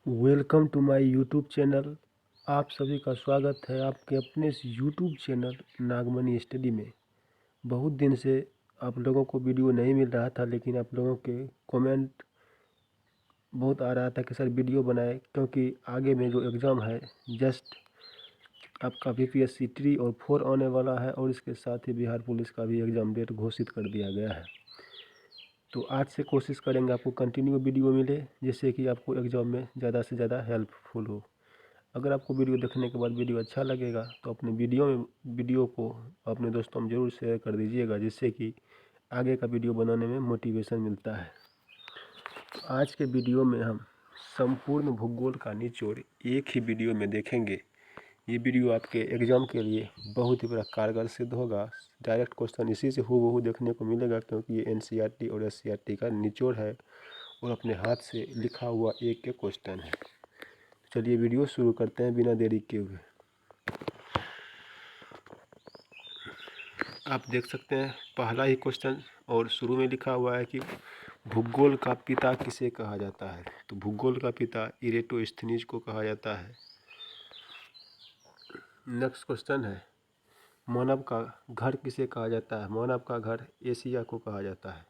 Welcome to my YouTube channel. आप सभी का स्वागत है आपके अपने इस यूट्यूब चैनल नागमणि स्टडी में। बहुत दिन से आप लोगों को वीडियो नहीं मिल रहा था, लेकिन आप लोगों के कमेंट बहुत आ रहा था कि सर वीडियो बनाए, क्योंकि आगे में जो एग्ज़ाम है जस्ट आपका बीपीएससी 3 और 4 आने वाला है, और इसके साथ ही बिहार पुलिस का भी एग्ज़ाम डेट घोषित कर दिया गया है। तो आज से कोशिश करेंगे आपको कंटिन्यू वीडियो मिले, जिससे कि आपको एग्ज़ाम में ज़्यादा से ज़्यादा हेल्पफुल हो। अगर आपको वीडियो देखने के बाद वीडियो अच्छा लगेगा तो अपने वीडियो को अपने दोस्तों में ज़रूर शेयर कर दीजिएगा, जिससे कि आगे का वीडियो बनाने में मोटिवेशन मिलता है। तो आज के वीडियो में हम संपूर्ण भूगोल का निचोड़ एक ही वीडियो में देखेंगे। ये वीडियो आपके एग्ज़ाम के लिए बहुत ही बड़ा कारगर सिद्ध होगा। डायरेक्ट क्वेश्चन इसी से हूबहू देखने को मिलेगा, क्योंकि ये एनसीईआरटी और एससीईआरटी का निचोड़ है और अपने हाथ से लिखा हुआ एक क्वेश्चन है। चलिए वीडियो शुरू करते हैं बिना देरी किए हुए। आप देख सकते हैं पहला ही क्वेश्चन, और शुरू में लिखा हुआ है कि भूगोल का पिता किसे कहा जाता है। तो भूगोल का पिता इरेटोस्थनीज को कहा जाता है। नेक्स्ट क्वेश्चन है, मानव का घर किसे कहा जाता है। मानव का घर एशिया को कहा जाता है।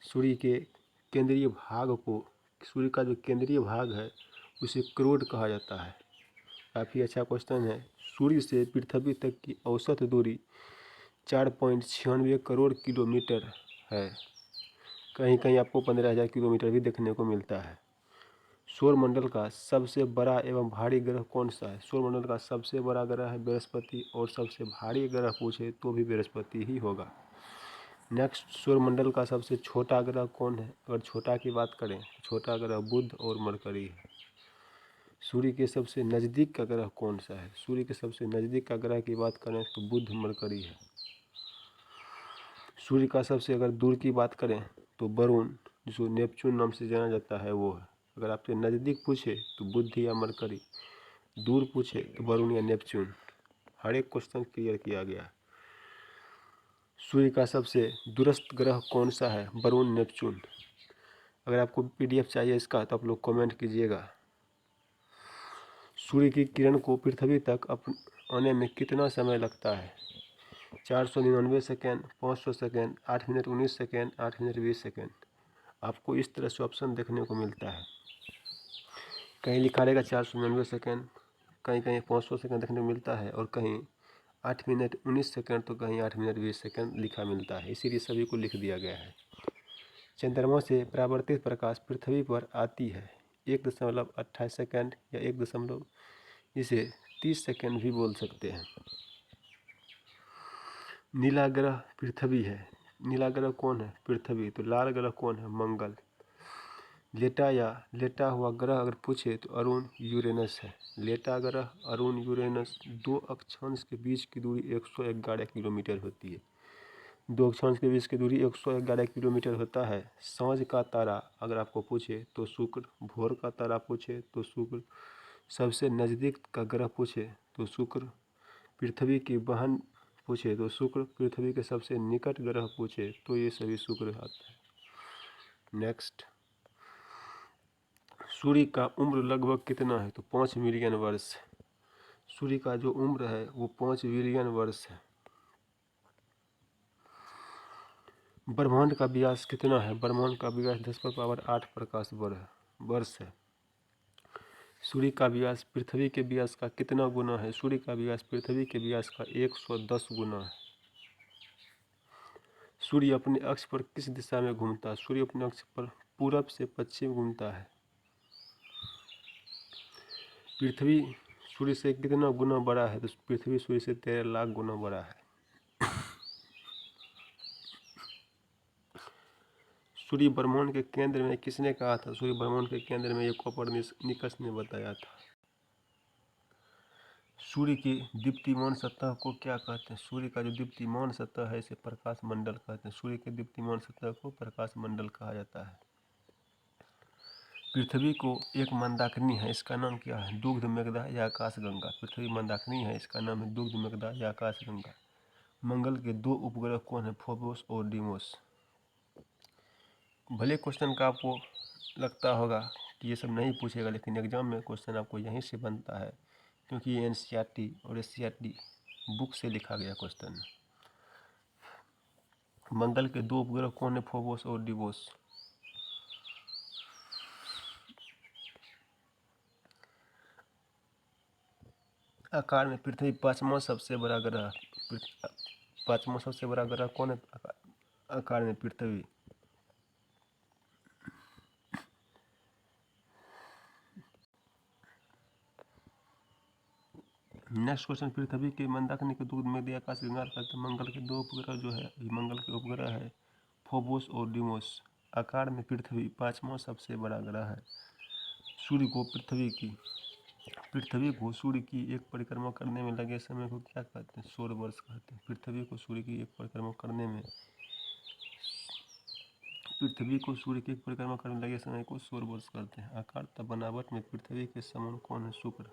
सूर्य के केंद्रीय भाग को, सूर्य का जो केंद्रीय भाग है उसे क्रोड कहा जाता है। काफ़ी अच्छा क्वेश्चन है। सूर्य से पृथ्वी तक की औसत दूरी 4.96 करोड़ किलोमीटर है। कहीं कहीं आपको 15,000 किलोमीटर भी देखने को मिलता है। सौरमंडल का सबसे बड़ा एवं भारी ग्रह कौन सा है। सौरमंडल का सबसे बड़ा ग्रह है बृहस्पति, और सबसे भारी ग्रह पूछे तो भी बृहस्पति ही होगा। नेक्स्ट, सौरमंडल का सबसे छोटा ग्रह कौन है। अगर छोटा की बात करें, छोटा ग्रह बुध और मरकरी है। सूर्य के सबसे नज़दीक का ग्रह कौन सा है। सूर्य के सबसे नज़दीक का ग्रह की बात करें तो बुध मरकरी है। सूर्य का सबसे अगर दूर की बात करें तो वरुण, जिसको नेपच्यून नाम से जाना जाता है, वो है। अगर आपसे नज़दीक पूछे तो बुध या मरकरी, दूर पूछे तो वरुण या नेपच्यून। हर एक क्वेश्चन क्लियर किया गया। सूर्य का सबसे दूरस्थ ग्रह कौन सा है। वरुण, नेपच्यून। अगर आपको पीडीएफ चाहिए इसका तो आप लोग कमेंट कीजिएगा। सूर्य की किरण को पृथ्वी तक आने में कितना समय लगता है। 499 second, 500 second, 8 minute 19 second, 8 minute 20 second. आपको इस तरह से ऑप्शन देखने को मिलता है। कहीं लिखा रहेगा 499 सेकेंड, कहीं कहीं 500 सेकेंड देखने को मिलता है, और कहीं 8 मिनट 19 सेकेंड, तो कहीं 8 मिनट 20 सेकेंड लिखा मिलता है। इसीलिए सभी को लिख दिया गया है। चंद्रमा से परावर्तित प्रकाश पृथ्वी पर आती है 1.28 सेकेंड या 1 इसे 30 सेकेंड भी बोल सकते हैं। नीला ग्रह पृथ्वी है। नीला ग्रह कौन है। पृथ्वी। तो लाल ग्रह कौन है। मंगल। लेटा या लेटा हुआ ग्रह अगर पूछे तो अरुण, यूरेनस है। लेटा ग्रह अरुण, यूरेनस। दो अक्षांश के बीच की दूरी 111 किलोमीटर होती है। दो अक्षांश के बीच की दूरी 111 किलोमीटर होता है। सांझ का तारा अगर आपको पूछे तो शुक्र। भोर का तारा पूछे तो शुक्र। सबसे नज़दीक का ग्रह पूछे तो शुक्र। पृथ्वी की बहन पूछे तो शुक्र। पृथ्वी के सबसे निकट ग्रह पूछे तो ये सभी शुक्र आता है। नेक्स्ट, सूर्य का उम्र लगभग कितना है। तो 5 मिलियन वर्ष। सूर्य का जो उम्र है वो 5 बिलियन वर्ष है। ब्रह्मांड का व्यास कितना है। ब्रह्मांड का व्यास 10⁻8 प्रकाश वर्ष है। सूर्य का व्यास पृथ्वी के व्यास का कितना गुना है। सूर्य का व्यास पृथ्वी के व्यास का 110 गुना है। सूर्य अपने अक्ष पर किस दिशा में घूमता है। सूर्य अपने अक्ष पर पूरब से पश्चिम घूमता है। पृथ्वी सूर्य से कितना गुना बड़ा है। तो पृथ्वी सूर्य से 13 लाख गुना बड़ा है। सूर्य ब्रह्मांड के केंद्र में किसने कहा था। सूर्य ब्रह्मांड के केंद्र में ये कोपरनिकस ने बताया था। सूर्य की दीप्तिमान सतह को क्या कहते हैं। सूर्य का जो दीप्तिमान सतह है इसे प्रकाश मंडल कहते हैं। सूर्य के दीप्तिमान सतह को प्रकाश मंडल कहा जाता है। पृथ्वी को एक मंदाकिनी है, इसका नाम क्या है। दुग्ध मेघदा या आकाशगंगा। पृथ्वी मंदाकिनी है, इसका नाम है दुग्ध मेघदा या आकाशगंगा। मंगल के 2 उपग्रह कौन है। फोबोस और डीमोस। भले क्वेश्चन का आपको लगता होगा ये सब नहीं पूछेगा, लेकिन एग्जाम में क्वेश्चन आपको यहीं से बनता है, क्योंकि ये एनसीईआरटी और एससीईआरटी बुक से लिखा गया क्वेश्चन। मंगल के दो उपग्रह कौन है, फोबोस और डिवोस? आकार में पृथ्वी पांचवा सबसे बड़ा ग्रह, पांचवा सबसे बड़ा ग्रह कौन है आकार में? पृथ्वी। नेक्स्ट क्वेश्चन, पृथ्वी के मंदाकिनी के दूध में दिया आकाश गंगा करते मंगल के दो उपग्रह जो है, मंगल के उपग्रह है फोबोस और डिमोस। आकार में पृथ्वी पांचवा सबसे बड़ा ग्रह है। सूर्य को सूर्य की एक परिक्रमा करने में लगे समय को क्या कहते हैं? सौर वर्ष कहते हैं। पृथ्वी को सूर्य की एक परिक्रमा करने में लगे समय को सौर वर्ष कहते हैं। आकार तथा बनावट में पृथ्वी के समान कौन है? शुक्र।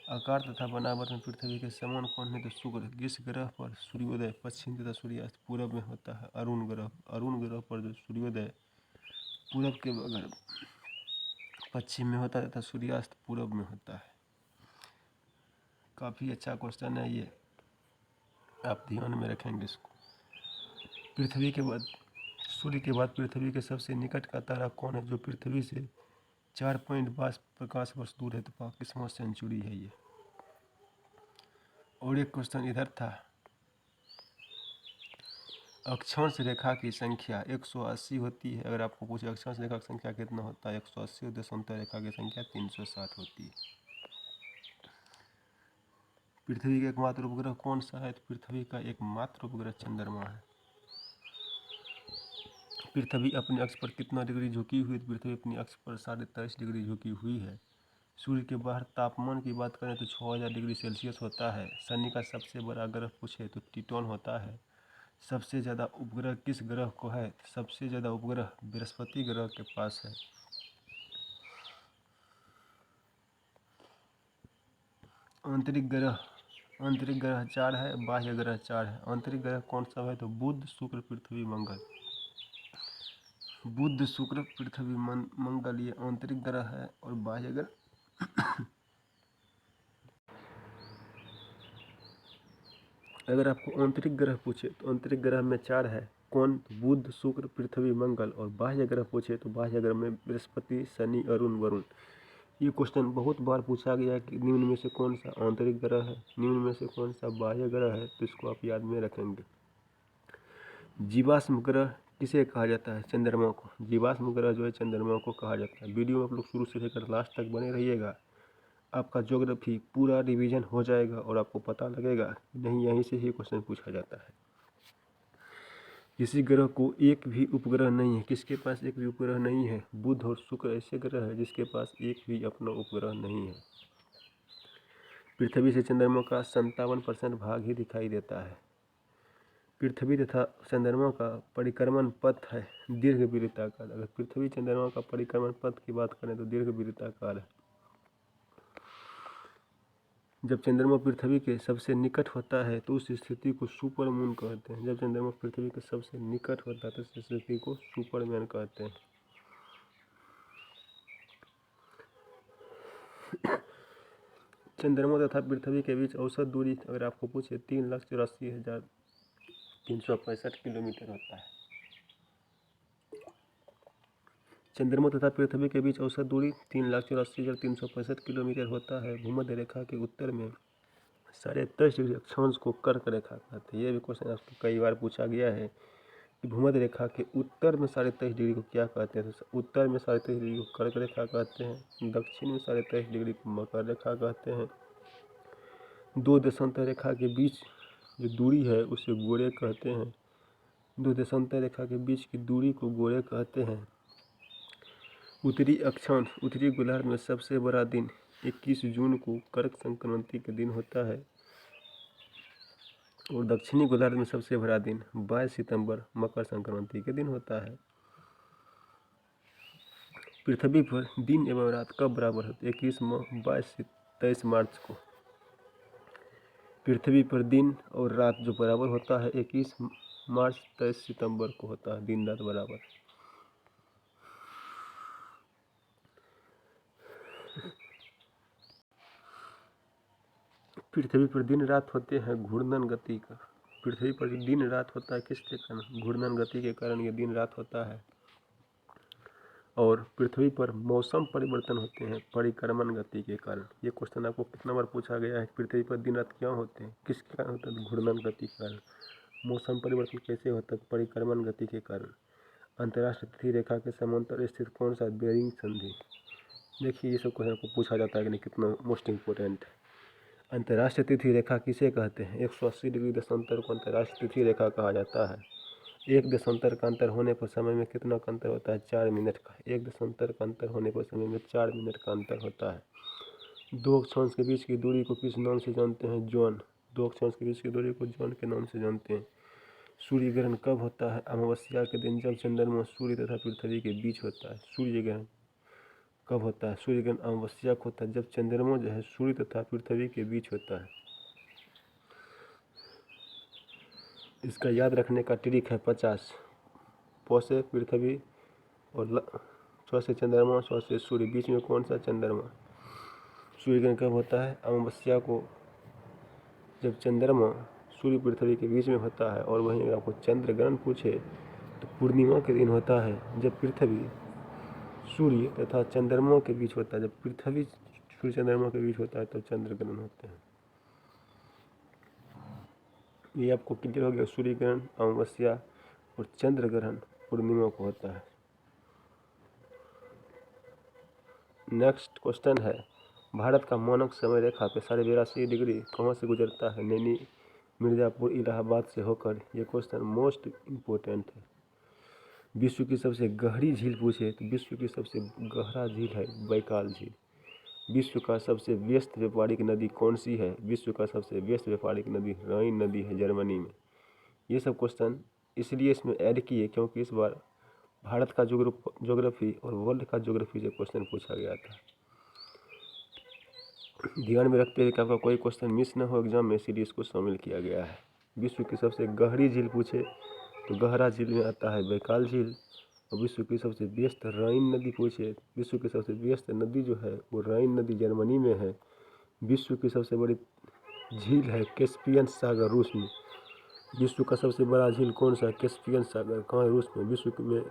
आकार तथा बनावट में पृथ्वी के समान कौन है? तो शुक्र। किस ग्रह पर सूर्योदय पश्चिम तथा सूर्यास्त पूरब में होता है? अरुण ग्रह पर जो सूर्योदय पूरब के बगल पश्चिम में होता है तथा सूर्यास्त पूरब में होता है। काफ़ी अच्छा क्वेश्चन है ये, आप ध्यान में रखेंगे इसको। पृथ्वी के बाद सूर्य के बाद पृथ्वी के सबसे निकट का तारा कौन है, जो पृथ्वी से 4.5 प्रकाश वर्ष दूर है? तो किस्मत सेंचुरी है ये। और एक क्वेश्चन इधर था, अक्षांश रेखा की संख्या 180 होती है। अगर आपको पूछे अक्षांश रेखा की संख्या कितना होता है? 180। देशांतर रेखा की संख्या 360 होती है। पृथ्वी का एकमात्र उपग्रह कौन सा है? तो पृथ्वी का एकमात्र उपग्रह चंद्रमा है। पृथ्वी अपने अक्ष पर कितना डिग्री झुकी हुई है? पृथ्वी अपनी अक्ष पर 23.5 डिग्री झुकी हुई है। सूर्य के बाहर तापमान की बात करें तो 6000 डिग्री सेल्सियस होता है। शनि का सबसे बड़ा ग्रह पूछे तो टिटोन होता है। सबसे ज़्यादा उपग्रह किस ग्रह को है? सबसे ज़्यादा उपग्रह बृहस्पति ग्रह के पास है। आंतरिक ग्रह 4 है, बाह्य ग्रह 4 है। आंतरिक ग्रह कौन सा है? तो बुध, शुक्र, पृथ्वी, मंगल। बुध, शुक्र, पृथ्वी, मंगल ये आंतरिक ग्रह है। और बाह्य ग्रह अगर आपको आंतरिक ग्रह पूछे तो आंतरिक ग्रह में 4 है। कौन? बुध, शुक्र, पृथ्वी, मंगल। और बाह्य ग्रह पूछे तो बाह्य ग्रह में बृहस्पति, शनि, अरुण, वरुण। ये क्वेश्चन बहुत बार पूछा गया है कि निम्न में से कौन सा आंतरिक ग्रह है, निम्न में से कौन सा बाह्य ग्रह है, तो इसको आप याद में रखेंगे। जीवाश्म ग्रह किसे कहा जाता है? चंद्रमा को। जीवाश्म ग्रह जो है चंद्रमा को कहा जाता है। वीडियो में आप लोग शुरू से लेकर लास्ट तक बने रहिएगा, आपका ज्योग्राफी पूरा रिवीजन हो जाएगा और आपको पता लगेगा नहीं यहीं से ही क्वेश्चन पूछा जाता है। किसी ग्रह को एक भी उपग्रह नहीं है। किसके पास एक भी उपग्रह नहीं है? बुध और शुक्र ऐसे ग्रह है जिसके पास एक भी अपना उपग्रह नहीं है। पृथ्वी से चंद्रमा का 57% भाग ही दिखाई देता है। पृथ्वी तथा चंद्रमा का परिक्रमण पथ है दीर्घवृत्ताकार। अगर पृथ्वी चंद्रमा का परिक्रमण पथ की बात करें तो दीर्घवृत्ताकार है। जब चंद्रमा पृथ्वी के सबसे निकट होता है तो उस स्थिति को सुपर मून कहते हैं। जब चंद्रमा पृथ्वी के सबसे निकट होता है तो उस स्थिति को सुपरमैन कहते हैं। चंद्रमा तथा पृथ्वी के बीच औसत दूरी अगर आपको पूछे 3,84,365 किलोमीटर होता है। चंद्रमा तथा पृथ्वी के बीच औसत दूरी 3,84,365 किलोमीटर होता है। भूमध्य रेखा के उत्तर में 23.5 डिग्री अक्षांश को कर्क रेखा कहते हैं। यह भी क्वेश्चन आपको कई बार पूछा गया है कि भूमध्य रेखा के उत्तर में 23.5 डिग्री को क्या कहते हैं? तो उत्तर में 23.5 डिग्री को कर्क रेखा कहते हैं। दक्षिण में 23.5 डिग्री को मकर रेखा कहते हैं। दो देशांतर रेखा के बीच जो दूरी है उसे गोरे कहते हैं। दो देशांतर रेखा के बीच की दूरी को गोरे कहते हैं। उत्तरी अक्षांश उत्तरी गोलार्ध में सबसे बड़ा दिन 21 जून को कर्क संक्रांति के दिन होता है। और दक्षिणी गोलार्ध में सबसे बड़ा दिन 22 सितंबर मकर संक्रांति के दिन होता है। पृथ्वी पर दिन एवं रात कब बराबर होते? 21 माह 22 से 23 मार्च को पृथ्वी पर दिन और रात जो बराबर होता है 21 मार्च 23 सितंबर को होता है दिन रात बराबर। पृथ्वी पर दिन रात होते हैं घूर्णन गति का। पृथ्वी पर जो दिन रात होता है किसके कारण? घूर्णन गति के कारण ये दिन रात होता है। और पृथ्वी पर मौसम परिवर्तन होते हैं परिक्रमण गति के कारण। ये क्वेश्चन आपको कितना बार पूछा गया है? पृथ्वी पर दिन रात क्यों होते हैं, किसके कारण होता है? घूर्णन गति के कारण। मौसम परिवर्तन कैसे होता है? परिक्रमण गति के कारण। अंतर्राष्ट्रीय तिथि रेखा के समांतर स्थित कौन सा बेरिंग संधि? देखिए ये सब क्वेश्चन आपको पूछा जाता है कि नहीं, कितना मोस्ट इंपोर्टेंट है। अंतर्राष्ट्रीय तिथि रेखा किसे कहते हैं? 180 डिग्री देशांतर को अंतर्राष्ट्रीय तिथि रेखा कहा जाता है। एक देशांतर का अंतर होने पर समय में कितना का अंतर होता है? 4 मिनट का। एक देशांतर का अंतर होने पर समय में 4 मिनट का अंतर होता है। दो अक्षांश के बीच की दूरी को किस नाम से जानते हैं? जोन। दो अक्षांश के बीच की दूरी को जोन के नाम से जानते हैं। सूर्य ग्रहण कब होता है? अमावस्या के दिन, जब चंद्रमा सूर्य तथा पृथ्वी के बीच होता है। सूर्य ग्रहण कब होता है? सूर्य ग्रहण अमावस्या को होता है, जब चंद्रमा जो है सूर्य तथा पृथ्वी के बीच होता है। इसका याद रखने का ट्रिक है 50। प से पृथ्वी और च से चंद्रमा, स से सूर्य, बीच में कौन सा? चंद्रमा। सूर्य ग्रहण कब होता है? अमावस्या को, जब चंद्रमा सूर्य पृथ्वी के बीच में होता है। और वहीं अगर आपको चंद्र ग्रहण पूछे तो पूर्णिमा के दिन होता है, जब पृथ्वी सूर्य तथा चंद्रमा के बीच होता है। जब पृथ्वी सूर्य चंद्रमा के बीच होता है तब चंद्र ग्रहण होते हैं। ये आपको क्लियर हो गया। सूर्य ग्रहण अमावस्या और चंद्र ग्रहण पूर्णिमा को होता है। नेक्स्ट क्वेश्चन है, भारत का मानक समय रेखा पे 82.5 डिग्री कहाँ से गुजरता है? नैनी, मिर्ज़ापुर, इलाहाबाद से होकर। ये क्वेश्चन मोस्ट इम्पोर्टेंट है। विश्व की सबसे गहरी झील पूछे तो विश्व की सबसे गहरा झील है बैकाल झील। विश्व का सबसे व्यस्त व्यापारिक नदी कौन सी है? विश्व का सबसे व्यस्त व्यापारिक नदी राइन नदी है, जर्मनी में। ये सब क्वेश्चन इसलिए इसमें ऐड किए क्योंकि इस बार भारत का ज्योग्राफी और वर्ल्ड का ज्योग्राफी से क्वेश्चन पूछा गया था। ध्यान में रखते हुए कि आपका कोई क्वेश्चन मिस न हो एग्जाम में, इसीलिए इसको शामिल किया गया है। विश्व की सबसे गहरी झील पूछे तो गहरा झील में आता है बैकाल झील। और विश्व की सबसे व्यस्त राइन नदी पूछे, विश्व की सबसे व्यस्त नदी जो है वो राइन नदी जर्मनी में है। विश्व की सबसे बड़ी झील है कैस्पियन सागर, रूस में। विश्व का सबसे बड़ा झील कौन सा है? कैस्पियन सागर, कहाँ है? रूस में। विश्व में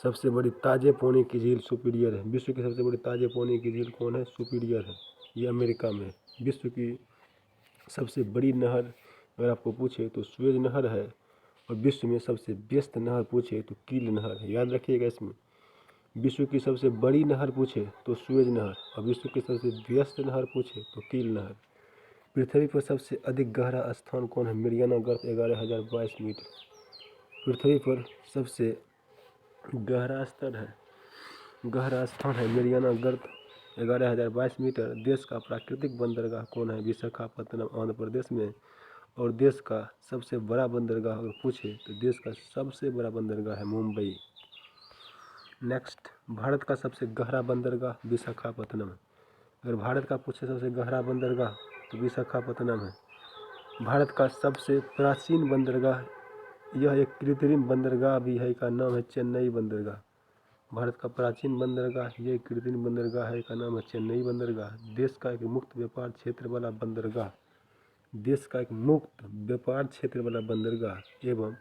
सबसे बड़ी ताजे पानी की झील सुपीरियर है। विश्व की सबसे बड़ी ताजे पानी की झील कौन है? सुपीरियर है, ये अमेरिका में। विश्व की सबसे बड़ी नहर अगर आपको पूछे तो सुएज नहर है। और विश्व में सबसे व्यस्त नहर पूछे तो कील नहर है, याद रखिएगा इसमें। विश्व की सबसे बड़ी नहर पूछे तो सुएज नहर, और विश्व की सबसे व्यस्त नहर पूछे तो कील नहर। पृथ्वी पर सबसे अधिक गहरा स्थान कौन है? मरियाना गर्त 11,022 मीटर। पृथ्वी पर सबसे गहरा स्तर है, गहरा स्थान है मरियाना गर्त 11,022 मीटर। देश का प्राकृतिक बंदरगाह कौन है? विशाखापत्तनम, आंध्र प्रदेश में। और देश का सबसे बड़ा बंदरगाह अगर पूछे तो देश का सबसे बड़ा बंदरगाह है मुंबई। नेक्स्ट, भारत का सबसे गहरा बंदरगाह विशाखापत्तनम है। अगर भारत का पूछे सबसे गहरा बंदरगाह तो विशाखापत्तनम है। भारत का सबसे प्राचीन बंदरगाह, यह एक कृत्रिम बंदरगाह भी है, का नाम है चेन्नई बंदरगाह। भारत का प्राचीन बंदरगाह ये कृत्रिम बंदरगाह है, का नाम है चेन्नई बंदरगाह। देश का एक मुक्त व्यापार क्षेत्र वाला बंदरगाह, देश का एक मुक्त व्यापार क्षेत्र वाला बंदरगाह एवं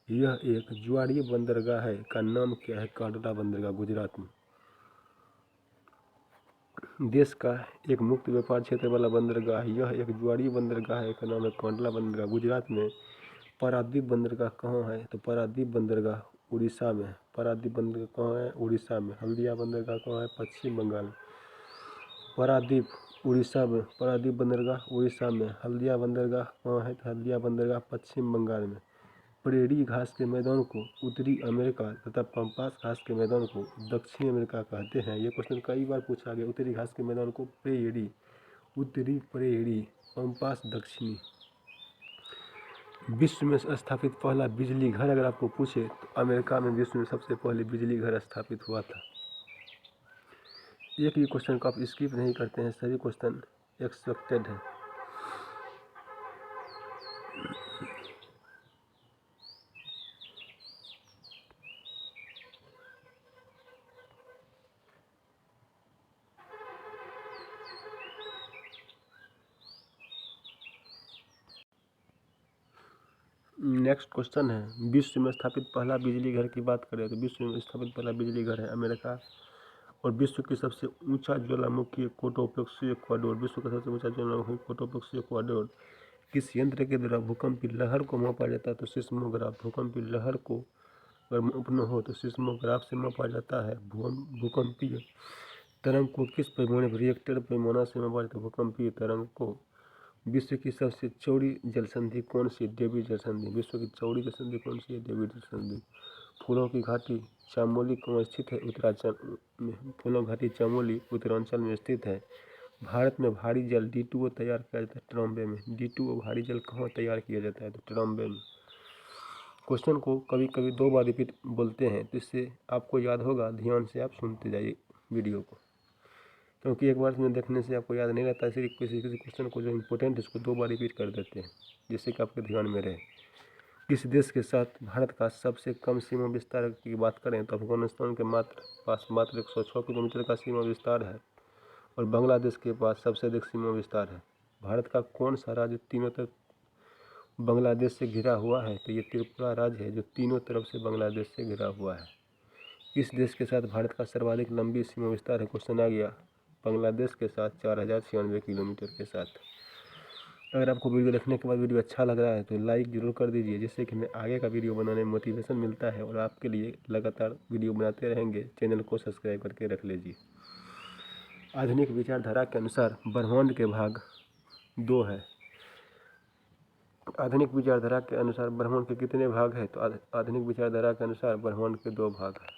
यह एक ज्वारीय बंदरगाह है, का नाम क्या है? कांडला बंदरगाह, गुजरात में। देश का एक मुक्त व्यापार क्षेत्र वाला बंदरगाह, यह एक ज्वारीय बंदरगाह है, का नाम है कांडला बंदरगाह, गुजरात में। पारादीप बंदरगाह कहाँ है? तो पारादीप बंदरगाह उड़ीसा में। पारादीप बंदरगाह कहाँ है? उड़ीसा में। हल्दिया बंदरगाह कहाँ है? पश्चिम बंगाल में। पारादीप उड़ीसा में, पारादीप बंदरगाह उड़ीसा में। हल्दिया बंदरगाह कहाँ है? तो हल्दिया बंदरगाह पश्चिम बंगाल में। प्रेरी घास के मैदान को उत्तरी अमेरिका तथा पंपास घास के मैदान को दक्षिणी अमेरिका कहते हैं। ये क्वेश्चन कई बार पूछा गया। उत्तरी घास के मैदान को प्रेरी, उत्तरी प्रेरी, पंपास दक्षिणी। विश्व में स्थापित पहला बिजली घर अगर आपको पूछे तो अमेरिका में विश्व में सबसे पहले बिजली घर स्थापित हुआ था। एक भी क्वेश्चन को आप स्किप नहीं करते हैं, सभी क्वेश्चन एक्सपेक्टेड है। नेक्स्ट क्वेश्चन है, विश्व में स्थापित पहला बिजली घर की बात करें तो विश्व में स्थापित पहला बिजली घर है अमेरिका। और विश्व की सबसे ऊंचा ज्वालामुखी कोटोप्लेक्सी इक्वाडोर। विश्व का सबसे ऊंचा ज्वालामुखी कोटोप्लेक्सी इक्वाडोर। किस यंत्र के द्वारा भूकंपी लहर को मापा जाता है तो सिस्मोग्राफ। भूकंपी लहर को अगर मापना हो तो सिस्मोग्राफ से मापा जाता है। भूकंपीय तरंग को किस पैमाने पर, रिएक्टर पैमाना से मापा जाता है भूकंपीय तरंग को। विश्व की सबसे चौड़ी जलसंधि कौन सी, डेविड जलसंधि। विश्व की चौड़ी जलसंधि कौन सी है, डेविड जलसंधि। फूलों की घाटी चामोली कहाँ स्थित है, उत्तरांचल में। फूलों की घाटी चामोली उत्तरांचल में स्थित है। भारत में भारी जल D2O तैयार किया जाता है ट्रॉम्बे में। D2O भारी जल कहाँ तैयार किया जाता है तो ट्रॉम्बे में। क्वेश्चन को कभी कभी 2 बार रिपीट बोलते हैं तो इससे आपको याद होगा, ध्यान से आप सुनते जाइए वीडियो को, क्योंकि एक बार में देखने से आपको याद नहीं रहता, इसलिए किसी किसी क्वेश्चन को जो इम्पोर्टेंट है उसको 2 बार रिपीट कर देते हैं जिससे कि आपके ध्यान में रहे। किस देश के साथ भारत का सबसे कम सीमा विस्तार की बात करें तो अफगानिस्तान के पास मात्र 106 किलोमीटर का सीमा विस्तार है। और बांग्लादेश के पास सबसे अधिक सीमा विस्तार है। भारत का कौन सा राज्य तीनों तरफ बांग्लादेश से घिरा हुआ है तो ये त्रिपुरा राज्य है जो तीनों तरफ से बांग्लादेश से घिरा हुआ है। किस देश के साथ भारत का सर्वाधिक लंबी सीमा विस्तार है, क्वेश्चन आ गया बांग्लादेश के साथ 4096 किलोमीटर के साथ। अगर आपको वीडियो देखने के बाद वीडियो अच्छा लग रहा है तो लाइक जरूर कर दीजिए, जिससे कि हमें आगे का वीडियो बनाने में मोटिवेशन मिलता है और आपके लिए लगातार वीडियो बनाते रहेंगे। चैनल को सब्सक्राइब करके रख लीजिए। आधुनिक विचारधारा के अनुसार ब्रह्मांड के भाग 2 है। आधुनिक विचारधारा के अनुसार ब्रह्मांड के कितने भाग हैं तो आधुनिक विचारधारा के अनुसार ब्रह्मांड के 2 भाग हैं।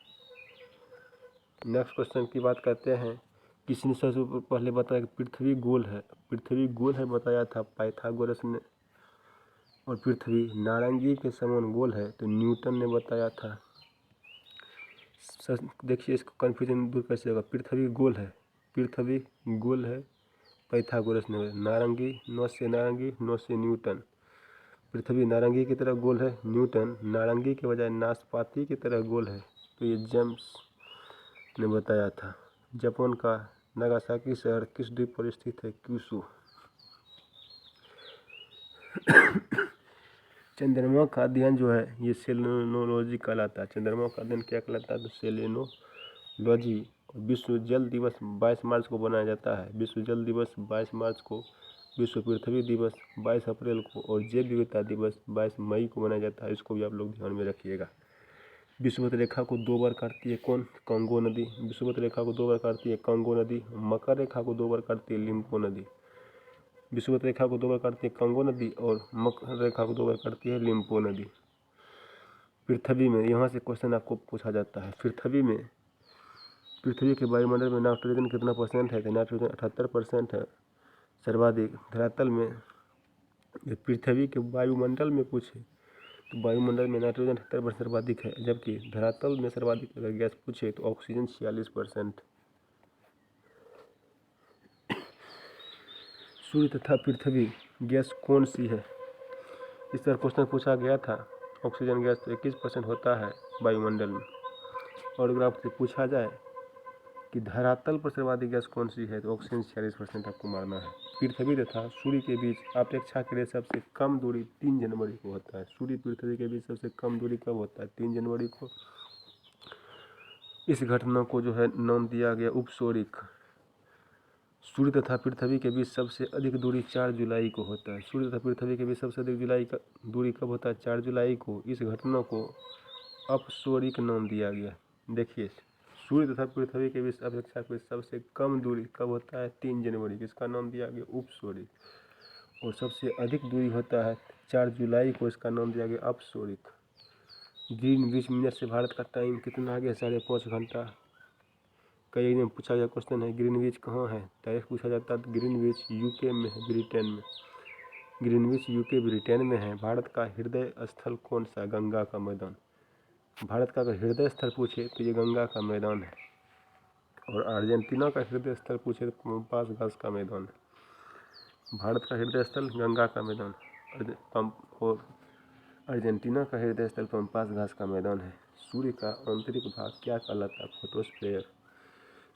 नेक्स्ट क्वेश्चन की बात करते हैं, किसी ने सबसे पहले बताया कि पृथ्वी गोल है। पृथ्वी गोल है बताया था पाइथागोरस ने। और पृथ्वी नारंगी के समान गोल है तो न्यूटन ने बताया था। देखिए इसको कन्फ्यूजन दूर कैसे होगा। पृथ्वी गोल है, पृथ्वी गोल है पाइथागोरस ने। नारंगी, नौ से नारंगी, नौ से न्यूटन। पृथ्वी नारंगी की तरह गोल है, न्यूटन नारंगी के बजाय नाशपाती की तरह गोल है तो ये जेम्स ने बताया था। जापान का नागासाकी शहर किस द्वीप पर स्थित है, क्यूशू। चंद्रमा का अध्ययन जो है ये सेलेनोलॉजी कहलाता है। चंद्रमा का अध्ययन क्या कहलाता है तो सेलेनोलॉजी। विश्व जल दिवस 22 मार्च को मनाया जाता है। विश्व जल दिवस 22 मार्च को, विश्व पृथ्वी दिवस 22 अप्रैल को और जैव विविधता दिवस 22 मई को मनाया जाता है। इसको भी आप लोग ध्यान में रखिएगा। विषुवत रेखा को 2 बार काटती है कौन, कांगो नदी। विषुवत रेखा को 2 बार काटती है कांगो नदी। मकर रेखा को 2 बार काटती है लिम्पो नदी। विषुवत रेखा को 2 बार काटती है कांगो नदी और मकर रेखा को 2 बार काटती है लिम्पो नदी। पृथ्वी में, यहाँ से क्वेश्चन आपको पूछा जाता है, पृथ्वी के वायुमंडल में नाइट्रोजन कितना परसेंट है तो नाइट्रोजन 78% है सर्वाधिक। धरातल में, पृथ्वी के वायुमंडल में पूछे तो वायुमंडल में नाइट्रोजन 78% सर्वाधिक है, जबकि धरातल में सर्वाधिक अगर गैस पूछे तो ऑक्सीजन 46%। सूर्य तथा पृथ्वी गैस कौन सी है, इस तरह क्वेश्चन पूछा गया था। ऑक्सीजन गैस तो 21% होता है वायुमंडल में। और अगर आपसे पूछा जाए कि धरातल पर सर्वाधिक गैस कौन सी है तो ऑक्सीजन 46% आपको मारना है। पृथ्वी तथा सूर्य के बीच अपेक्षा के लिए सबसे कम दूरी 3 जनवरी को होता है। सूर्य पृथ्वी के बीच सबसे कम दूरी कब होता है, 3 जनवरी को। इस घटना को जो है नाम दिया गया उपसौरिक। सूर्य तथा पृथ्वी के बीच सबसे अधिक दूरी 4 जुलाई को होता है। सूर्य तथा पृथ्वी के बीच सबसे अधिक जुलाई का दूरी कब होता है, 4 जुलाई को। इस घटना को अपसौरिक नाम दिया गया। देखिए, सूर्य तथा पृथ्वी के बीच अपेक्षाकृत सबसे कम दूरी कब होता है, 3 जनवरी। इसका नाम दिया गया उपसौरिक। और सबसे अधिक दूरी होता है 4 जुलाई को, इसका नाम दिया गया अपसौरिक। ग्रीनविच मिनट से भारत का टाइम कितना आ गया, 5.5 घंटा। कई एग्जाम में पूछा गया क्वेश्चन है ग्रीनविच कहाँ है, डायरेक्ट पूछा जाता है। ग्रीनविच यूके में है, ब्रिटेन में। ग्रीनविच यूके ब्रिटेन में है। भारत का हृदय स्थल कौन सा, गंगा का मैदान। भारत का अगर हृदय स्थल पूछे तो ये गंगा का मैदान है। और अर्जेंटीना का हृदय स्थल पूछे तो पंपास घास का मैदान है। भारत का हृदय स्थल गंगा का मैदान और अर्जेंटीना का हृदय स्थल पंपास घास का मैदान है। सूर्य का आंतरिक भाग क्या कहलाता है, फोटोस्फीयर।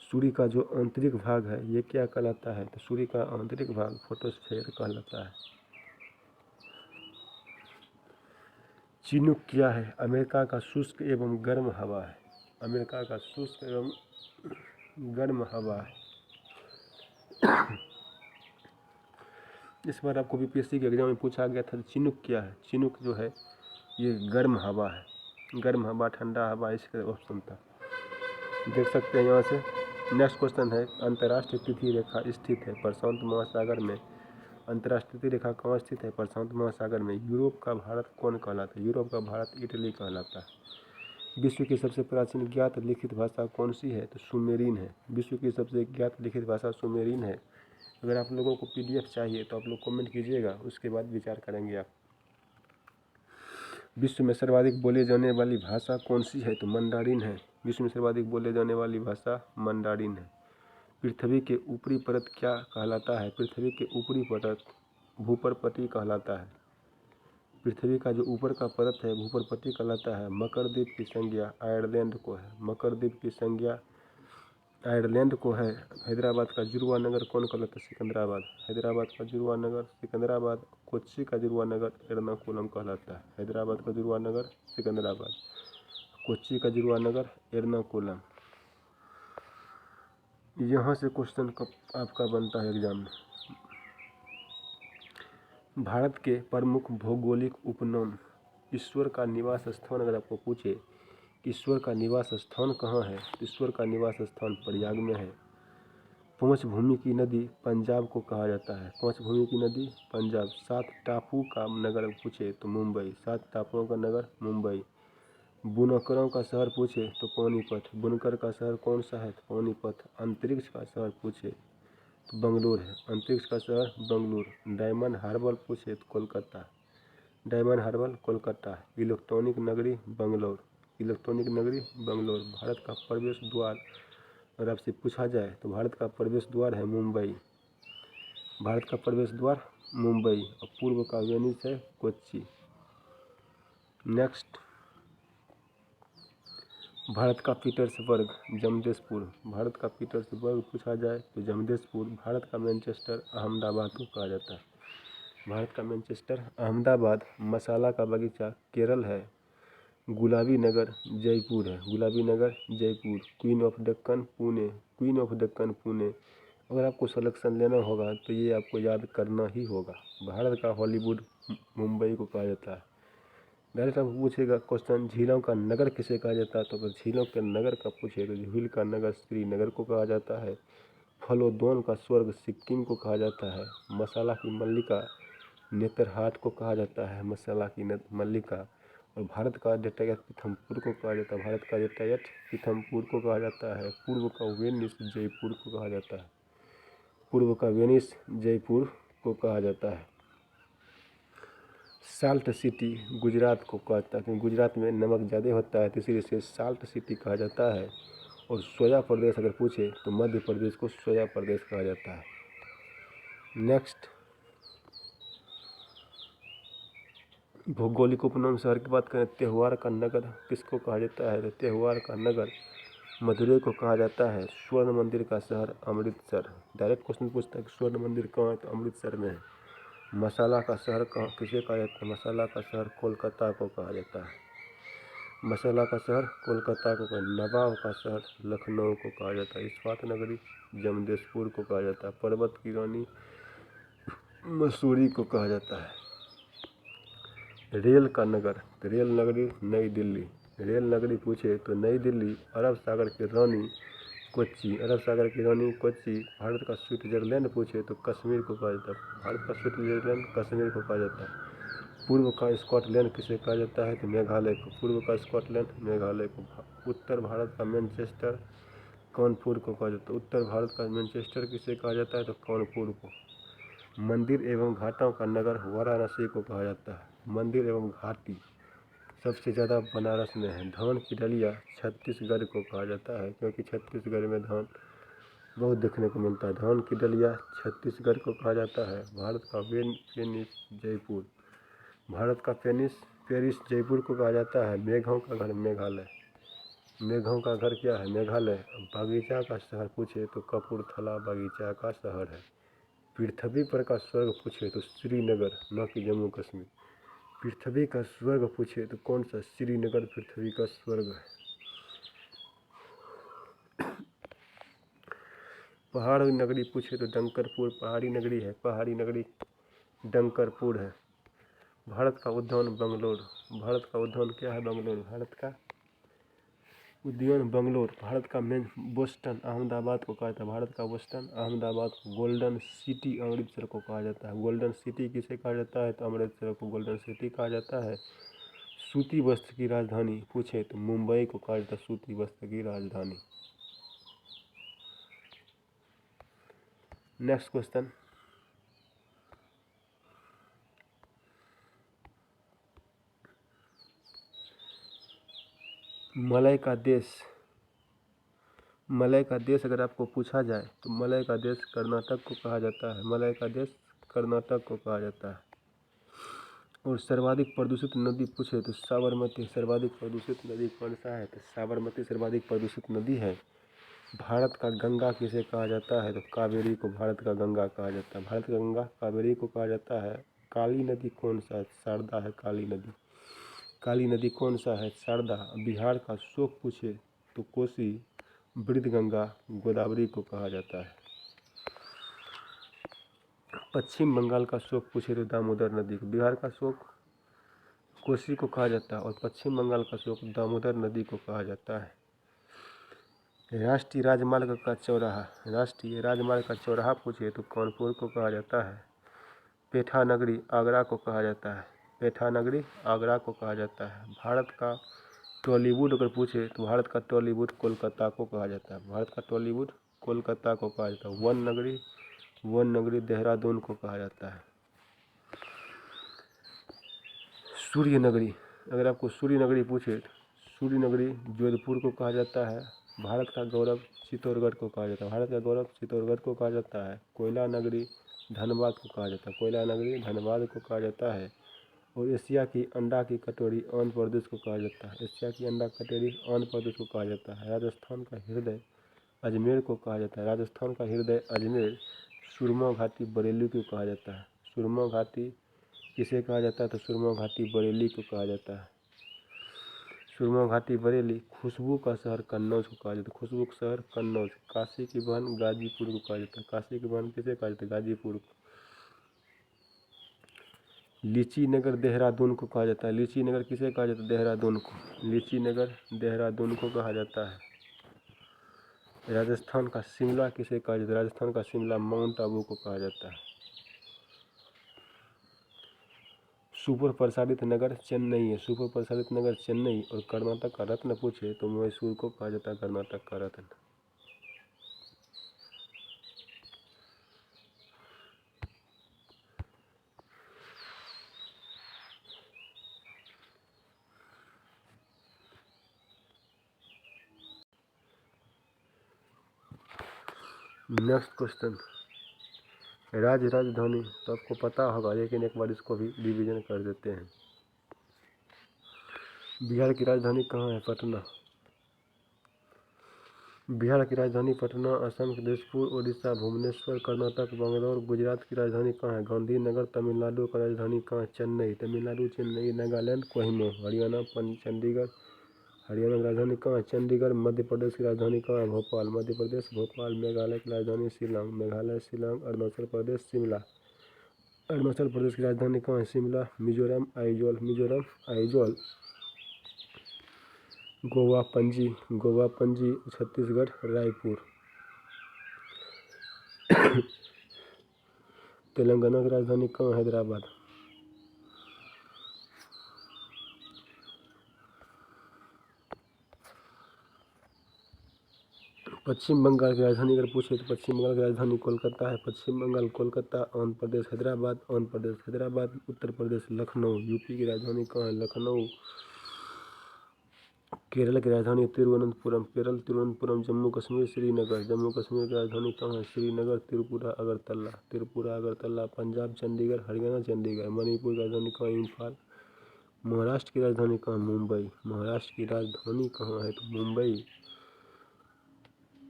सूर्य का जो आंतरिक भाग है ये क्या कहलाता है तो सूर्य का आंतरिक भाग फोटोस्फीयर कहलाता है। चिनूक क्या है? अमेरिका का शुष्क एवं गर्म हवा है। अमेरिका का शुष्क एवं गर्म हवा है। इस बार आपको बीपीएससी के एग्जाम में पूछा गया था चिनूक क्या है? चिनूक जो है ये गर्म हवा है। गर्म हवा, ठंडा हवा, इसका ऑप्शन था। देख सकते हैं यहाँ से। नेक्स्ट क्वेश्चन है, अंतर्राष्ट्रीय तिथि रेखा स्थित है प्रशांत महासागर में। अंतर्राष्ट्रीय तिथि रेखा कहाँ स्थित है? प्रशांत महासागर में। यूरोप का भारत कौन कहलाता है? यूरोप का भारत इटली कहलाता है। विश्व की सबसे प्राचीन ज्ञात लिखित भाषा कौन सी है? तो सुमेरिन है। विश्व की सबसे ज्ञात लिखित भाषा सुमेरिन है। अगर आप लोगों को पीडीएफ चाहिए तो आप लोग कमेंट कीजिएगा, उसके बाद विचार करेंगे आप। विश्व में सर्वाधिक बोले जाने वाली भाषा कौन सी है? तो मंडारिन है। विश्व में सर्वाधिक बोले जाने वाली भाषा मंडारिन है। पृथ्वी के ऊपरी परत क्या कहलाता है? पृथ्वी के ऊपरी परत भूपर्पटी कहलाता है। पृथ्वी का जो ऊपर का परत है भूपर्पटी कहलाता है। मकर द्वीप की संज्ञा आयरलैंड को है। मकर द्वीप की संज्ञा आयरलैंड को है। हैदराबाद का जुड़वा नगर कौन कहलाता है? सिकंदराबाद। हैदराबाद का जुड़वा नगर सिकंदराबाद। कोच्चि का जुड़वा नगर एर्नाकुलम कहलाता है। हैदराबाद का जुड़वा नगर सिकंदराबाद। कोच्चि का जुड़वा नगर एर्नाकुलम। यहाँ से क्वेश्चन आपका बनता है एग्जाम में। भारत के प्रमुख भौगोलिक उपनाम। ईश्वर का निवास स्थान अगर आपको पूछे ईश्वर का निवास स्थान कहाँ है? ईश्वर का निवास स्थान प्रयाग में है। पांच भूमि की नदी पंजाब को कहा जाता है। पांच भूमि की नदी पंजाब। सात टापू का नगर पूछे तो मुंबई। सात टापुओं का नगर मुंबई। बुनकरों का शहर पूछे तो पानीपत। बुनकर का शहर कौन सा है? पानीपत। अंतरिक्ष का शहर पूछे तो बंगलोर है। अंतरिक्ष का शहर बंगलोर। डायमंड हार्बर पूछे तो कोलकाता। डायमंड हार्बर कोलकाता। इलेक्ट्रॉनिक नगरी बंगलोर। इलेक्ट्रॉनिक नगरी बंगलोर। भारत का प्रवेश द्वार अगर आपसे पूछा जाए तो भारत का प्रवेश द्वार है मुंबई। भारत का प्रवेश द्वार मुंबई और पूर्व का वेनिस है कोच्चि। नेक्स्ट, भारत का पीटर्सबर्ग जमशेदपुर। भारत का पीटर्सबर्ग पूछा जाए तो जमशेदपुर। भारत का मैनचेस्टर अहमदाबाद को कहा जाता है। भारत का मैनचेस्टर अहमदाबाद। मसाला का बगीचा केरल है। गुलाबी नगर जयपुर है। गुलाबी नगर Jaipur. Queen of Deccan Pune. Queen of Deccan Pune. अगर आपको सिलेक्शन लेना होगा तो ये आपको याद करना ही होगा। भारत का हॉलीवुड मुंबई को कहा जाता है। डायरेक्ट आपको पूछेगा क्वेश्चन झीलों का नगर किसे कहा जाता है? तो अगर झीलों के नगर का पूछे तो झील का नगर श्रीनगर को कहा जाता है। फलोद्यान का स्वर्ग सिक्किम को कहा जाता है। मसाला की मल्लिका नेतरहाट को कहा जाता है। मसाला की मल्लिका। और भारत का जटायत पीथमपुर को कहा जाता है। भारत का जटायत पीथमपुर को कहा जाता है। पूर्व का वेनिस जयपुर को कहा जाता है। पूर्व का वेनिस जयपुर को कहा जाता है। साल्ट सिटी गुजरात को कहता है क्योंकि गुजरात में नमक ज़्यादा होता है तो इसलिए इसे साल्ट सिटी कहा जाता है। और सोया प्रदेश अगर पूछे तो मध्य प्रदेश को सोया प्रदेश कहा जाता है। नेक्स्ट, भौगोलिक उपनाम शहर की बात करें त्योहार का नगर किसको कहा जाता है? तो त्योहार का नगर मदुरई को कहा जाता है। स्वर्ण मंदिर का शहर अमृतसर। डायरेक्ट क्वेश्चन पूछता है कि स्वर्ण मंदिर कहाँ है? तो अमृतसर में है। मसाला का शहर कहाँ किसे कहा जाता है? मसाला का शहर कोलकाता को कहा जाता है। मसाला का शहर कोलकाता को कहा। नवाब का शहर लखनऊ को कहा जाता है। इस्पात नगरी जमशेदपुर को कहा जाता है। पर्वत की रानी मसूरी को कहा जाता है। रेल का नगर तो रेल नगरी नई दिल्ली। रेल नगरी पूछे तो नई दिल्ली। अरब सागर की रानी कोच्चि। अरब सागर की रानी कोच्चि। भारत का स्विट्जरलैंड पूछे तो कश्मीर को कहा जाता है। भारत का स्विट्जरलैंड कश्मीर को कहा जाता है। पूर्व का स्कॉटलैंड किसे कहा जाता है? तो मेघालय को। पूर्व का स्कॉटलैंड मेघालय को। उत्तर भारत का मैनचेस्टर कानपुर को कहा जाता है। उत्तर भारत का मैनचेस्टर किसे कहा जाता है? तो कानपुर को। मंदिर एवं घाटों का नगर वाराणसी को कहा जाता है। मंदिर एवं घाटी सबसे ज़्यादा बनारस में है। धान की डलिया छत्तीसगढ़ को कहा जाता है क्योंकि छत्तीसगढ़ में धान बहुत देखने को मिलता है। धान की डलिया छत्तीसगढ़ को कहा जाता है। भारत का पेरिस जयपुर। भारत का पेरिस जयपुर को कहा जाता है। मेघों का घर मेघालय। मेघों का घर क्या है? मेघालय। बगीचा का शहर पूछे तो कपूरथला बगीचा का शहर है। पृथ्वी पर का स्वर्ग पूछे तो श्रीनगर न कि जम्मू कश्मीर। पृथ्वी का स्वर्ग पूछे तो कौन सा? श्रीनगर पृथ्वी का स्वर्ग है। पहाड़ नगरी पूछे तो डंकरपुर पहाड़ी नगरी है। पहाड़ी नगरी डंकरपुर है। भारत का उद्यान बंगलोर। भारत का उद्यान क्या है? बंगलोर। भारत का उद्यान बंगलोर। भारत का मेन बोस्टन अहमदाबाद को कहा जाता है। भारत का बोस्टन अहमदाबाद को गोल्डन सिटी अमृतसर को कहा जाता है। गोल्डन सिटी किसे कहा जाता है? तो अमृतसर को गोल्डन सिटी कहा जाता है। सूती वस्त्र की राजधानी पूछे तो मुंबई को कहा जाता है सूती वस्त्र की राजधानी। नेक्स्ट क्वेश्चन, मलय का देश। मलय का देश अगर आपको पूछा जाए तो मलय का देश कर्नाटक को कहा जाता है। मलय का देश कर्नाटक को कहा जाता है। और सर्वाधिक प्रदूषित नदी पूछे तो साबरमती। सर्वाधिक प्रदूषित नदी कौन सा है? तो साबरमती सर्वाधिक प्रदूषित नदी है। भारत का गंगा किसे कहा जाता है? तो कावेरी को भारत का गंगा कहा जाता है। भारत का गंगा कावेरी को कहा जाता है। काली नदी कौन सा है? शारदा है काली नदी। काली नदी कौन सा है? शारदा। बिहार का शोक पूछे तो कोसी, वृद्धगंगा, गोदावरी को कहा जाता है। पश्चिम बंगाल का शोक पूछे तो दामोदर नदी को। बिहार का शोक कोसी को कहा जाता है और पश्चिम बंगाल का शोक दामोदर नदी को कहा जाता है। राष्ट्रीय राजमार्ग का चौराहा। राष्ट्रीय राजमार्ग का चौराहा पूछे तो कानपुर को कहा जाता है। पेठा नगरी आगरा को कहा जाता है। पेठा नगरी आगरा को कहा जाता है। भारत का टॉलीवुड अगर पूछे तो भारत का टॉलीवुड कोलकाता को कहा जाता है। भारत का टॉलीवुड कोलकाता को कहा जाता है। वन नगरी देहरादून को कहा जाता है। सूर्य नगरी अगर आपको सूर्य नगरी पूछे तो सूर्य नगरी जोधपुर को कहा जाता है। भारत का गौरव चित्तौड़गढ़ को कहा जाता है। भारत का गौरव चित्तौड़गढ़ को कहा जाता है। कोयला नगरी धनबाद को कहा जाता है। कोयला नगरी धनबाद को कहा जाता है। और एशिया की अंडा की कटोरी आंध्र प्रदेश को कहा जाता है। एशिया की अंडा कटोरी आंध्र प्रदेश को कहा जाता है। राजस्थान का हृदय अजमेर को कहा जाता है। राजस्थान का हृदय अजमेर। सुरमा घाटी बरेली को कहा जाता है। सुरमा घाटी किसे कहा जाता है? तो सुरमा घाटी बरेली को कहा जाता है। सुरमा घाटी बरेली। खुशबू का शहर कन्नौज को कहा जाता है। खुशबू का शहर कन्नौज। काशी की बहन गाजीपुर को कहा जाता है। काशी की बहन किसे कहा जाता है? गाजीपुर को। लीची नगर देहरादून को कहा जाता है। लीची नगर किसे कहा जाता है? देहरादून को। लीची नगर देहरादून को कहा जाता है। राजस्थान का शिमला किसे कहा जाता है? राजस्थान का शिमला माउंट आबू को कहा जाता है। सुपर प्रसारित नगर चेन्नई है। सुपर प्रसारित नगर चेन्नई। और कर्नाटक का रत्न पूछे तो मैसूर को कहा जाता है कर्नाटक का रत्न। नेक्स्ट क्वेश्चन, राजधानी तो आपको पता होगा लेकिन एक बार इसको भी रिवीजन कर देते हैं। बिहार की राजधानी कहाँ है? पटना। बिहार की राजधानी पटना। असम दिसपुर। उड़ीसा भुवनेश्वर। कर्नाटक बेंगलोर। गुजरात की राजधानी कहाँ है? गांधीनगर। तमिलनाडु का राजधानी कहाँ है? चेन्नई। तमिलनाडु चेन्नई। नागालैंड कोहिमा। हरियाणा चंडीगढ़। हरियाणा की राजधानी कहाँ है? चंडीगढ़। मध्य प्रदेश की राजधानी कहाँ है? भोपाल। मध्य प्रदेश भोपाल। मेघालय की राजधानी शिलांग। मेघालय शिलांग। अरुणाचल प्रदेश शिमला। अरुणाचल प्रदेश की राजधानी कहाँ है? शिमला। मिजोरम आइजोल। मिजोरम आइजोल। गोवा पणजी। गोवा पणजी। छत्तीसगढ़ रायपुर। तेलंगाना की राजधानी कहाँ है? हैदराबाद। पश्चिम बंगाल की राजधानी अगर पूछे तो पश्चिम बंगाल की राजधानी कोलकाता है। पश्चिम बंगाल कोलकाता। आंध्र प्रदेश हैदराबाद। आंध्र प्रदेश हैदराबाद। उत्तर प्रदेश लखनऊ। यूपी की राजधानी कहाँ है? लखनऊ। केरल की राजधानी तिरुवनंतपुरम। केरल तिरुवनंतपुरम। जम्मू कश्मीर श्रीनगर। जम्मू कश्मीर की राजधानी कहाँ है? श्रीनगर। त्रिपुरा अगरतला। त्रिपुरा अगरतला। पंजाब चंडीगढ़। हरियाणा चंडीगढ़। मणिपुर की राजधानी कहाँ है? इम्फाल। महाराष्ट्र की राजधानी कहाँ? मुंबई। महाराष्ट्र की राजधानी कहाँ है? तो मुंबई।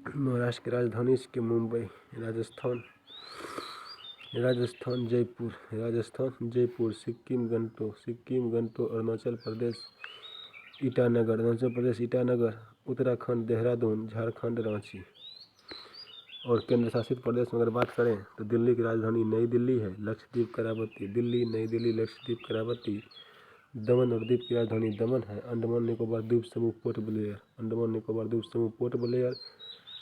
महाराष्ट्र की राजधानी इसके मुंबई। राजस्थान राजस्थान जयपुर, राजस्थान जयपुर। सिक्किम गंगटोक, अरुणाचल प्रदेश ईटानगर, अरुणाचल प्रदेश ईटानगर। उत्तराखंड देहरादून, झारखंड रांची। और केंद्र शासित प्रदेश में अगर बात करें तो दिल्ली की राजधानी नई दिल्ली है। लक्षद्वीप करावती, दिल्ली, नई दिल्ली, लक्षद्वीप करावती। दमन और दीव की राजधानी दमन है। अंडमान निकोबार द्वीप समूह पोर्ट ब्लेयर, अंडमान निकोबार द्वीप समूह पोर्ट ब्लेयर।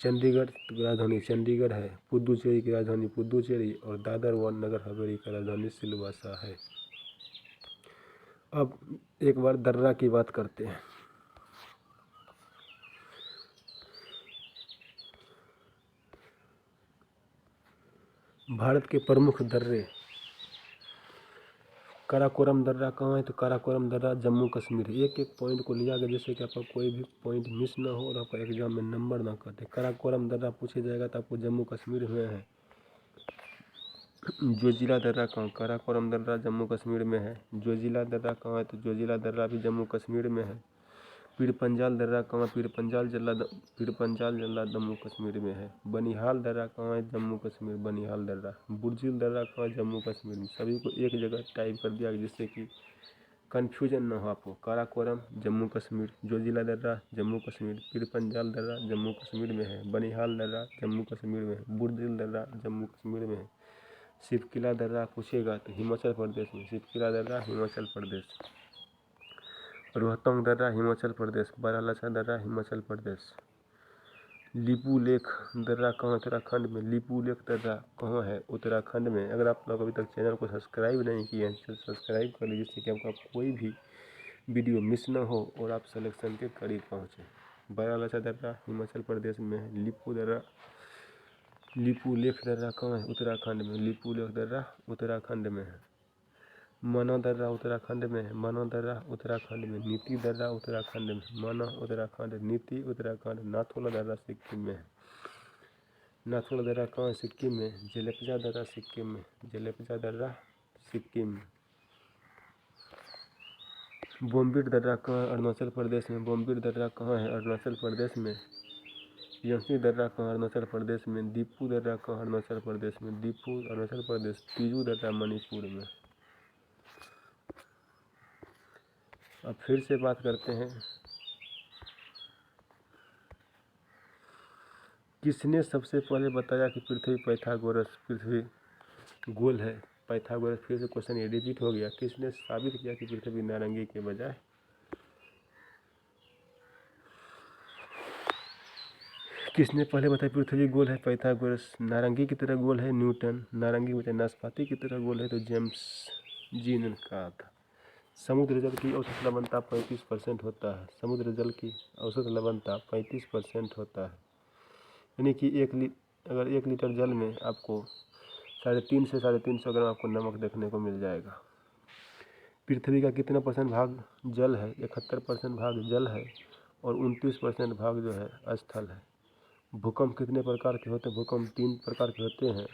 चंडीगढ़ की राजधानी चंडीगढ़ है। पुदुचेरी की राजधानी पुदुचेरी। और दादर व नगर हवेली की राजधानी सिलवासा है। अब एक बार दर्रा की बात करते हैं। भारत के प्रमुख दर्रे। काराकोरम दर्रा कहाँ है? तो काराकोरम दर्रा जम्मू कश्मीर। एक एक पॉइंट को लिया गया जिससे कि आपका कोई भी पॉइंट मिस ना हो और आपका एग्जाम में नंबर ना कटे। काराकोरम दर्रा पूछा जाएगा तो आपको जम्मू कश्मीर में है। जोजिला दर्रा कहाँ? काराकोरम दर्रा जम्मू कश्मीर में है। जोजिला दर्रा कहाँ है? तो जोजिला दर्रा भी जम्मू कश्मीर में है। पीरपंजाल दर्रा कहाँ? पीरपंजाल जिला जम्मू कश्मीर में है। बनिहाल दर्रा कहाँ है? जम्मू कश्मीर, बनिहाल दर्रा। बुर्जिल दर्रा कहाँ है? जम्मू कश्मीर में। सभी को एक जगह टाइप कर दिया जिससे कि कन्फ्यूजन ना हो आपको। काराकोरम जम्मू कश्मीर, जोजिला दर्रा जम्मू कश्मीर, पीरपंजाल दर्रा जम्मू कश्मीर में है, बनिहाल दर्रा जम्मू कश्मीर में है, बुर्जिल दर्रा जम्मू कश्मीर में है। सिपकिला दर्रा पूछेगा तो हिमाचल प्रदेश में। सिपकिला दर्रा हिमाचल प्रदेश। रोहतांग दर्रा हिमाचल प्रदेश। बारालाचा दर्रा हिमाचल प्रदेश। लिपू लेख दर्रा कहाँ? उत्तराखंड में। लिपू लेख दर्रा कहाँ है? उत्तराखंड में। अगर आप लोग अभी तक चैनल को सब्सक्राइब नहीं किए हैं तो सब्सक्राइब कर लीजिए जिससे कि आपका कोई भी वीडियो मिस ना हो और आप सिलेक्शन के करीब पहुँचे। बारालाचा दर्रा हिमाचल प्रदेश में है। लिपू लेख दर्रा कहाँ है? उत्तराखंड में। लिपू लेख दर्रा उत्तराखंड में है। माना दर्रा उत्तराखंड में है। माना दर्रा उत्तराखंड में। नीति दर्रा उत्तराखंड में। माना उत्तराखंड, नीति उत्तराखंड। नाथुला दर्रा सिक्किम में है। नाथुला दर्रा कहाँ है? सिक्किम में। जेलेपजा दर्रा सिक्किम में। जेलेपजा दर्रा सिक्किम में। बोम्बिट दर्रा कहाँ है? अरुणाचल प्रदेश में। बोम्बिट दर्रा कहाँ है? अरुणाचल प्रदेश में। यंसी दर्रा कहाँ? अरुणाचल प्रदेश में। दीपू दर्रा कहाँ? अरुणाचल प्रदेश में। दीपू अरुणाचल प्रदेश। तीजू दर्रा मणिपुर में। अब फिर से बात करते हैं, किसने सबसे पहले बताया कि पृथ्वी गोल है? पाइथागोरस, फिर से क्वेश्चन ये रिपीट हो गया। किसने साबित किया कि पृथ्वी नारंगी के बजाय? किसने पहले बताया पृथ्वी गोल है? पाइथागोरस। नारंगी की तरह गोल है? न्यूटन। नारंगी बजाय नाशपाती की तरह गोल है? तो जेम्स जी ने कहा था। समुद्र जल की औसत लवणता 35% होता है। समुद्र जल की औसत लवणता 35% होता है। यानी कि अगर 1 लीटर जल में आपको 350 से 350 ग्राम आपको नमक देखने को मिल जाएगा। पृथ्वी का कितना % भाग जल है? 71% भाग जल है और 29% भाग जो है स्थल है। भूकंप कितने प्रकार के होते हैं? भूकंप 3 प्रकार के होते हैं।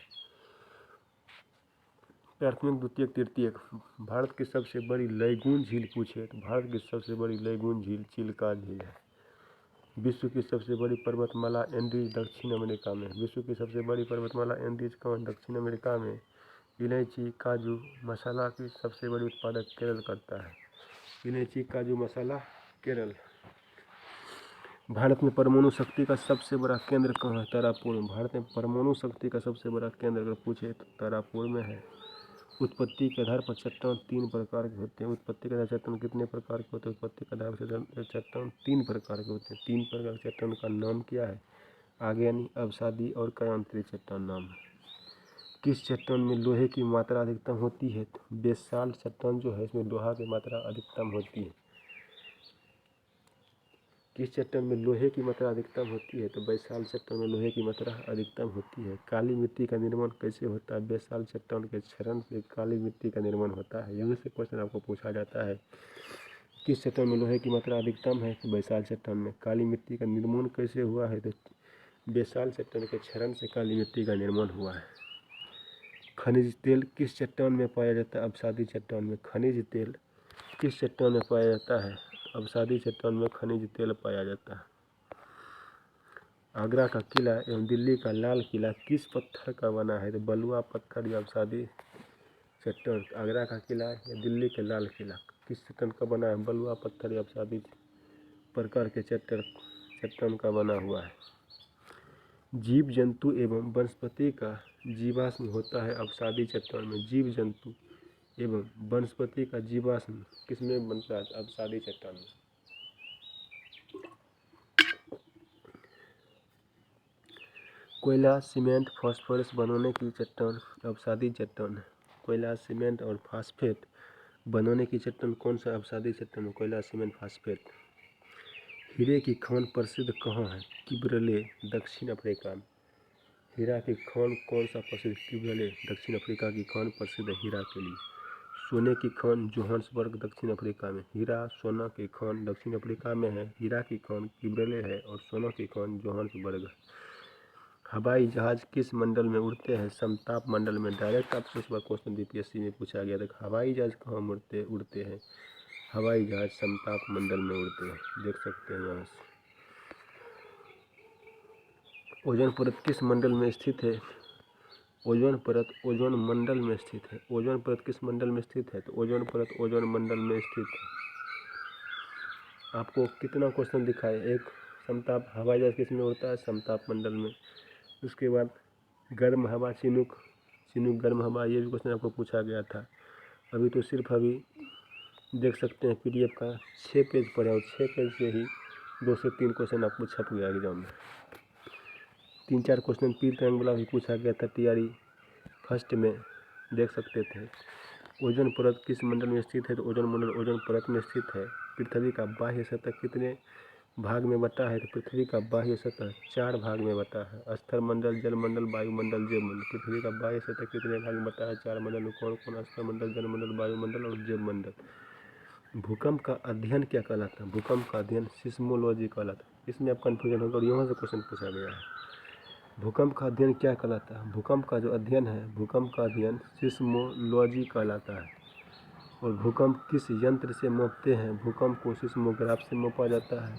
प्राथमिक, द्वितीयक, तृतीयक। भारत की सबसे बड़ी लैगून झील पूछे तो भारत की सबसे बड़ी लैगून झील चिल्का झील है। विश्व की सबसे बड़ी पर्वतमाला एंडीज दक्षिण अमेरिका में। विश्व की सबसे बड़ी पर्वतमाला एंडीज कहाँ? दक्षिण अमेरिका में। इलायची, काजू, मसाला की सबसे बड़ी उत्पादक केरल करता है। इलायची, काजू, मसाला केरल। भारत में परमाणु शक्ति का सबसे बड़ा केंद्र कहाँ है? तारापुर में। भारत में परमाणु शक्ति का सबसे बड़ा केंद्र अगर पूछे तो तारापुर में है। उत्पत्ति के आधार पर चट्टान 3 प्रकार के होते हैं। उत्पत्ति के आधार पर चट्टान कितने प्रकार के होते हैं? उत्पत्ति के आधार पर चट्टान 3 प्रकार के होते हैं। 3 प्रकार के चट्टान का नाम क्या है? आग्नेय, अवसादी और कायांतरी चट्टान नाम है। किस चट्टान में लोहे की मात्रा अधिकतम होती है? बेसाल्ट चट्टान जो है इसमें लोहा की मात्रा अधिकतम होती है। किस चट्टान में लोहे की मात्रा अधिकतम होती है? तो बेसाल्ट चट्टान में लोहे की मात्रा अधिकतम होती है। काली मिट्टी का निर्माण कैसे होता है? बेसाल्ट चट्टान के क्षरण से काली मिट्टी का निर्माण होता है। यहाँ से क्वेश्चन आपको पूछा जाता है, किस चट्टान में लोहे की मात्रा अधिकतम है? तो बेसाल्ट चट्टान में। काली मिट्टी का निर्माण कैसे हुआ है? तो बेसाल्ट चट्टान के क्षरण से काली मिट्टी का निर्माण हुआ है। खनिज तेल किस चट्टान में पाया जाता है? अवसादी चट्टान में। खनिज तेल किस चट्टान में पाया जाता है? अवसादी चट्टान में खनिज तेल पाया जाता है। आगरा का किला एवं दिल्ली का लाल किला किस पत्थर का बना है? तो बलुआ पत्थर या अवसादी चट्टान। आगरा का किला या दिल्ली का लाल किला किस चट्टान का बना है? बलुआ पत्थर या अवसादी प्रकार के चट्टान का बना हुआ है। जीव जंतु एवं वनस्पति का जीवाश्म होता है अवसादी चट्टान में। जीव जंतु एवं वनस्पति का जीवाश्म किसमें बनता है? अवसादी चट्टान में। कोयला, सीमेंट, फास्फोरस बनाने की चट्टान अवसादी चट्टान है। कोयला, सीमेंट और फास्फेट बनाने की चट्टान कौन सा अवसादी चट्टान है? कोयला, सीमेंट, फास्फेट। हीरे की खान प्रसिद्ध कहाँ है? किब्रले, दक्षिण अफ्रीका में। हीरा की खान कौन सा प्रसिद्ध? किब्रले, दक्षिण अफ्रीका की खान प्रसिद्ध है हीरा के लिए। सोने की खान जोहान्सबर्ग, दक्षिण अफ्रीका में। हीरा सोना की खान दक्षिण अफ्रीका में है। हीरा की खान किब्रले है और सोना की खान जोहान्सबर्ग है। हवाई जहाज किस मंडल में उड़ते हैं? समताप मंडल में। डायरेक्ट आपसे इस बार क्वेश्चन बीपीएससी में पूछा गया था। हवाई जहाज कहाँ उड़ते हैं? हवाई जहाज समताप मंडल में उड़ते हैं, देख सकते हैं यहाँ से। ओजोन परत किस मंडल में स्थित है? ओजोन परत ओजोन मंडल में स्थित है। ओजोन परत किस मंडल में स्थित है? तो ओजोन परत ओजोन मंडल में स्थित है। आपको कितना क्वेश्चन दिखा है? एक, समताप हवाई जहाज किस में उड़ता है? समताप मंडल में। उसके बाद गर्म हवा, चिनूक गर्म हवा, ये भी क्वेश्चन आपको पूछा गया था। अभी तो सिर्फ अभी देख सकते हैं पीडीएफ का 6 पेज पढ़े और 6 पेज से ही 2 से 3 क्वेश्चन आपको छप गया एग्जाम में। 3-4 क्वेश्चन पी रैंक वाला भी पूछा गया था टीआरई फर्स्ट में, देख सकते थे। ओजोन परत किस मंडल में स्थित है? तो ओजोन मंडल ओजोन परत में स्थित है। पृथ्वी का बाह्य सतह कितने भाग में बटा है? तो पृथ्वी का बाह्य सतह 4 भाग में बटा है। स्थल मंडल, जल मंडल, वायुमंडल, जैव मंडल। पृथ्वी का बाह्य सतह कितने भाग में बटा है? 4 मंडल में। कौन कौन? स्थल मंडल, जल मंडल, वायुमंडल और जैव मंडल। भूकंप का अध्ययन क्या कहलाता है? भूकंप का अध्ययन सिस्मोलॉजी कहलाता है। इसमें आप कन्फ्यूजन होगा और यहाँ से क्वेश्चन पूछा गया है। भूकंप का अध्ययन क्या कहलाता है? भूकंप का जो अध्ययन है, भूकंप का अध्ययन सिस्मोलॉजी कहलाता है। और भूकंप किस यंत्र से मापते हैं? भूकंप को सिस्मोग्राफ से मापा जाता है।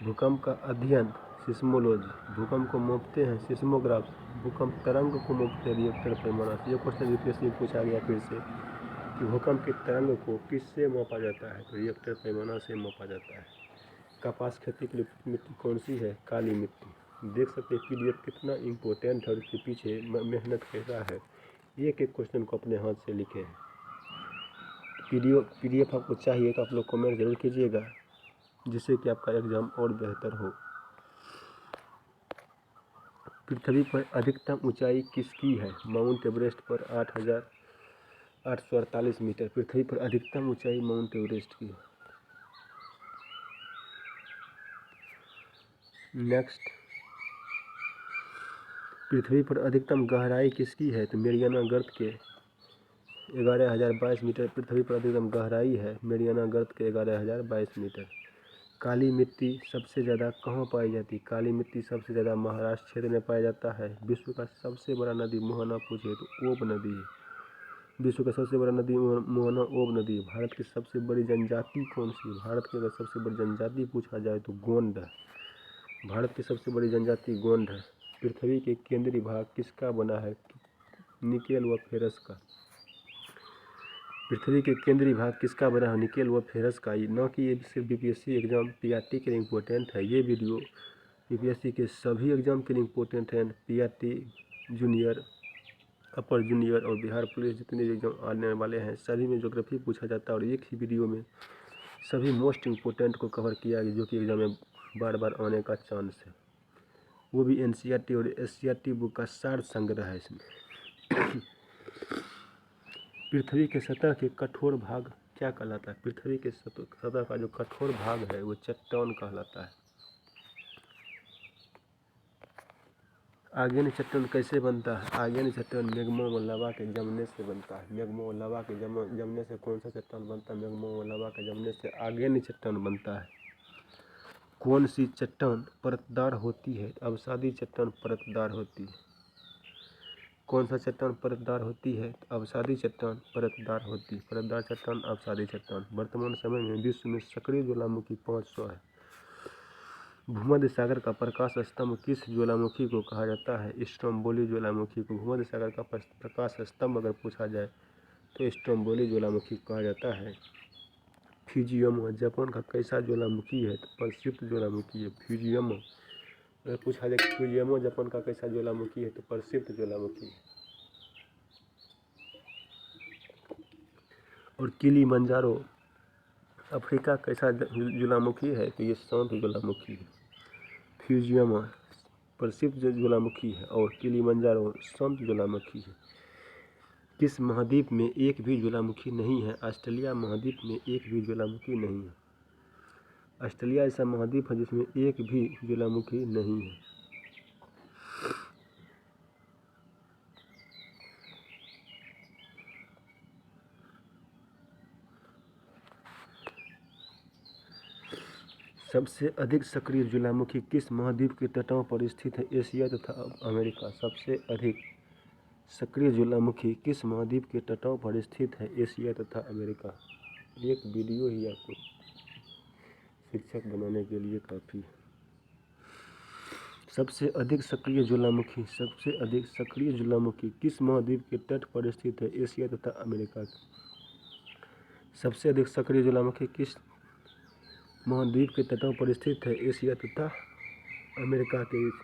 भूकंप का अध्ययन सिस्मोलॉजी। भूकंप को मापते हैं सिस्मोग्राफ। भूकंप तरंग को मापते हैं रिएक्टर पैमाना से। ये क्वेश्चन यूपीएससी में पूछा गया फिर से कि भूकंप की तरंग को किससे मापा जाता है? तो रिएक्टर पैमाना से मापा जाता है। कपास खेती के लिए मिट्टी कौन सी है? काली मिट्टी। देख सकते हैं पीडीएफ कितना इम्पोर्टेंट है और इसके पीछे मेहनत कैसा है। एक एक क्वेश्चन को अपने हाथ से लिखे हैं। पीडीएफ आपको चाहिए तो आप लोग कमेंट जरूर कीजिएगा, जिससे कि आपका एग्जाम और बेहतर हो। पृथ्वी पर अधिकतम ऊंचाई किसकी है? माउंट एवरेस्ट पर 8,848 मीटर। पृथ्वी पर अधिकतम ऊंचाई माउंट एवरेस्ट की है। नेक्स्ट, पृथ्वी पर अधिकतम गहराई किसकी है? तो मेरियाना गर्त के 11,022 मीटर पृथ्वी पर अधिकतम गहराई है। मेरियाना गर्त के 11,022 मीटर। काली मिट्टी सबसे ज़्यादा कहाँ पाई जाती है? काली मिट्टी सबसे ज़्यादा महाराष्ट्र क्षेत्र में पाया जाता है। विश्व का सबसे बड़ा नदी मोहना पूछे तो ओब नदी है। विश्व का सबसे बड़ा नदी मोहना ओब नदी है। भारत की सबसे बड़ी जनजाति कौन सी है? भारत की अगर सबसे बड़ी जनजाति पूछा जाए तो गोंड है। भारत की सबसे बड़ी जनजाति गोंड है। पृथ्वी के केंद्रीय भाग किसका बना है? निकेल व फेरस का। पृथ्वी के केंद्रीय भाग किसका बना है? निकेल व फेरस का। न कि ये सिर्फ बीपीएससी एग्जाम पीआरटी के लिए इम्पोर्टेंट है, ये वीडियो बीपीएससी के सभी एग्जाम के लिए इम्पोर्टेंट है। पीआरटी, जूनियर, अपर जूनियर और बिहार पुलिस जितने भी एग्जाम आने वाले हैं सभी में ज्योग्राफी पूछा जाता है और एक ही वीडियो में सभी मोस्ट इम्पोर्टेंट को कवर किया गया, जो कि एग्जाम में बार बार आने का चांस है। वो भी एनसीईआरटी और एससीईआरटी बुक का सार संग्रह है इसमें। पृथ्वी के सतह के कठोर भाग क्या कहलाता है? पृथ्वी के सतह का जो कठोर भाग है वो चट्टान कहलाता है। आर्गेनिक चट्टान कैसे बनता है? आर्गेनिक चट्टान मैग्मा व लावा के जमने से बनता है। मैग्मा व लावा के जमने से कौन सा चट्टान बनता है? मैग्मा व लावा के जमने से आर्गेनिक चट्टान बनता है। कौन सी चट्टान परतदार होती है? अवसादी चट्टान परतदार होती है। कौन सा चट्टान परतदार होती है? अवसादी चट्टान परतदार होती है। परतदार चट्टान, अवसादी चट्टान। वर्तमान समय में विश्व में सक्रिय ज्वालामुखी 500 है। भूमध्य सागर का प्रकाश स्तंभ किस ज्वालामुखी को कहा जाता है? स्ट्रोम्बोली ज्वालामुखी को। भूमध्य सागर का प्रकाश स्तंभ अगर पूछा जाए तो स्ट्रोम्बोली ज्वालामुखी को कहा जाता है। फ्यूजियमो जापान का कैसा ज्वालामुखी है? तो प्रसिद्ध ज्वालामुखी है फ्यूजियमो। अगर पूछा जाए कि फ्यूजियमो जापान का कैसा ज्वालामुखी है तो प्रसिद्ध ज्वालामुखी है। और किलिमंजारो अफ्रीका कैसा ज्वालामुखी है? तो ये शांत ज्वालामुखी है। फ्यूजियमा प्रसिद्ध ज्वालामुखी है और किलिमंजारो शांत ज्वालामुखी है। किस महाद्वीप में एक भी ज्वालामुखी नहीं है? ऑस्ट्रेलिया महाद्वीप में एक भी ज्वालामुखी नहीं है। ऑस्ट्रेलिया ऐसा महाद्वीप है जिसमें एक भी ज्वालामुखी नहीं है। सबसे अधिक सक्रिय ज्वालामुखी किस महाद्वीप के तटों पर स्थित है? एशिया तथा अमेरिका। सबसे अधिक सक्रिय ज्वालामुखी किस महाद्वीप के तटों पर स्थित है? एशिया तथा अमेरिका। एक वीडियो ही आपको शिक्षक बनाने के लिए काफ़ी है। सबसे अधिक सक्रिय ज्वालामुखी किस महाद्वीप के तट पर स्थित है? एशिया तथा अमेरिका। सबसे अधिक सक्रिय ज्वालामुखी किस महाद्वीप के तटों पर स्थित है? एशिया तथा अमेरिका के बीच।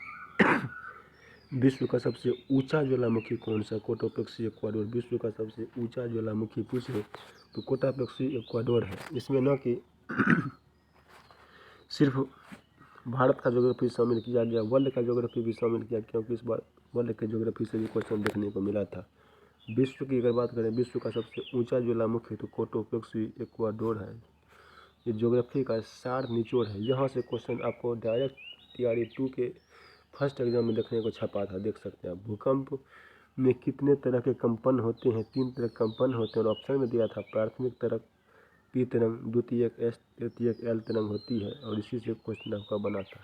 विश्व का सबसे ऊंचा ज्वालामुखी कौन सा? Cotopaxi Ecuador. विश्व का सबसे ऊंचा ज्वालामुखी पूछे तो कोटोपेक्सी इक्वाडोर है। इसमें न कि सिर्फ भारत का ज्योग्राफी शामिल किया गया, वर्ल्ड का ज्योग्राफी भी शामिल किया, क्योंकि इस बार वर्ल्ड के ज्योग्राफी से भी क्वेश्चन देखने को मिला था। विश्व की अगर बात करें, विश्व का सबसे ऊंचा ज्वालामुखी तो कोटोपेक्सी इक्वाडोर है। ये ज्योग्राफी का सार निचोड़ है। यहाँ से क्वेश्चन आपको डायरेक्ट TRE 2 के फर्स्ट एग्जाम में देखने को छपा था, देख सकते हैं आप। भूकंप में कितने तरह के कंपन होते हैं? 3 तरह के कंपन होते हैं और ऑप्शन में दिया था प्राथमिक तरंग, P तरंग, द्वितीयक S, तृतीयक L तरंग होती है और इसी से क्वेश्चन आपका बना था।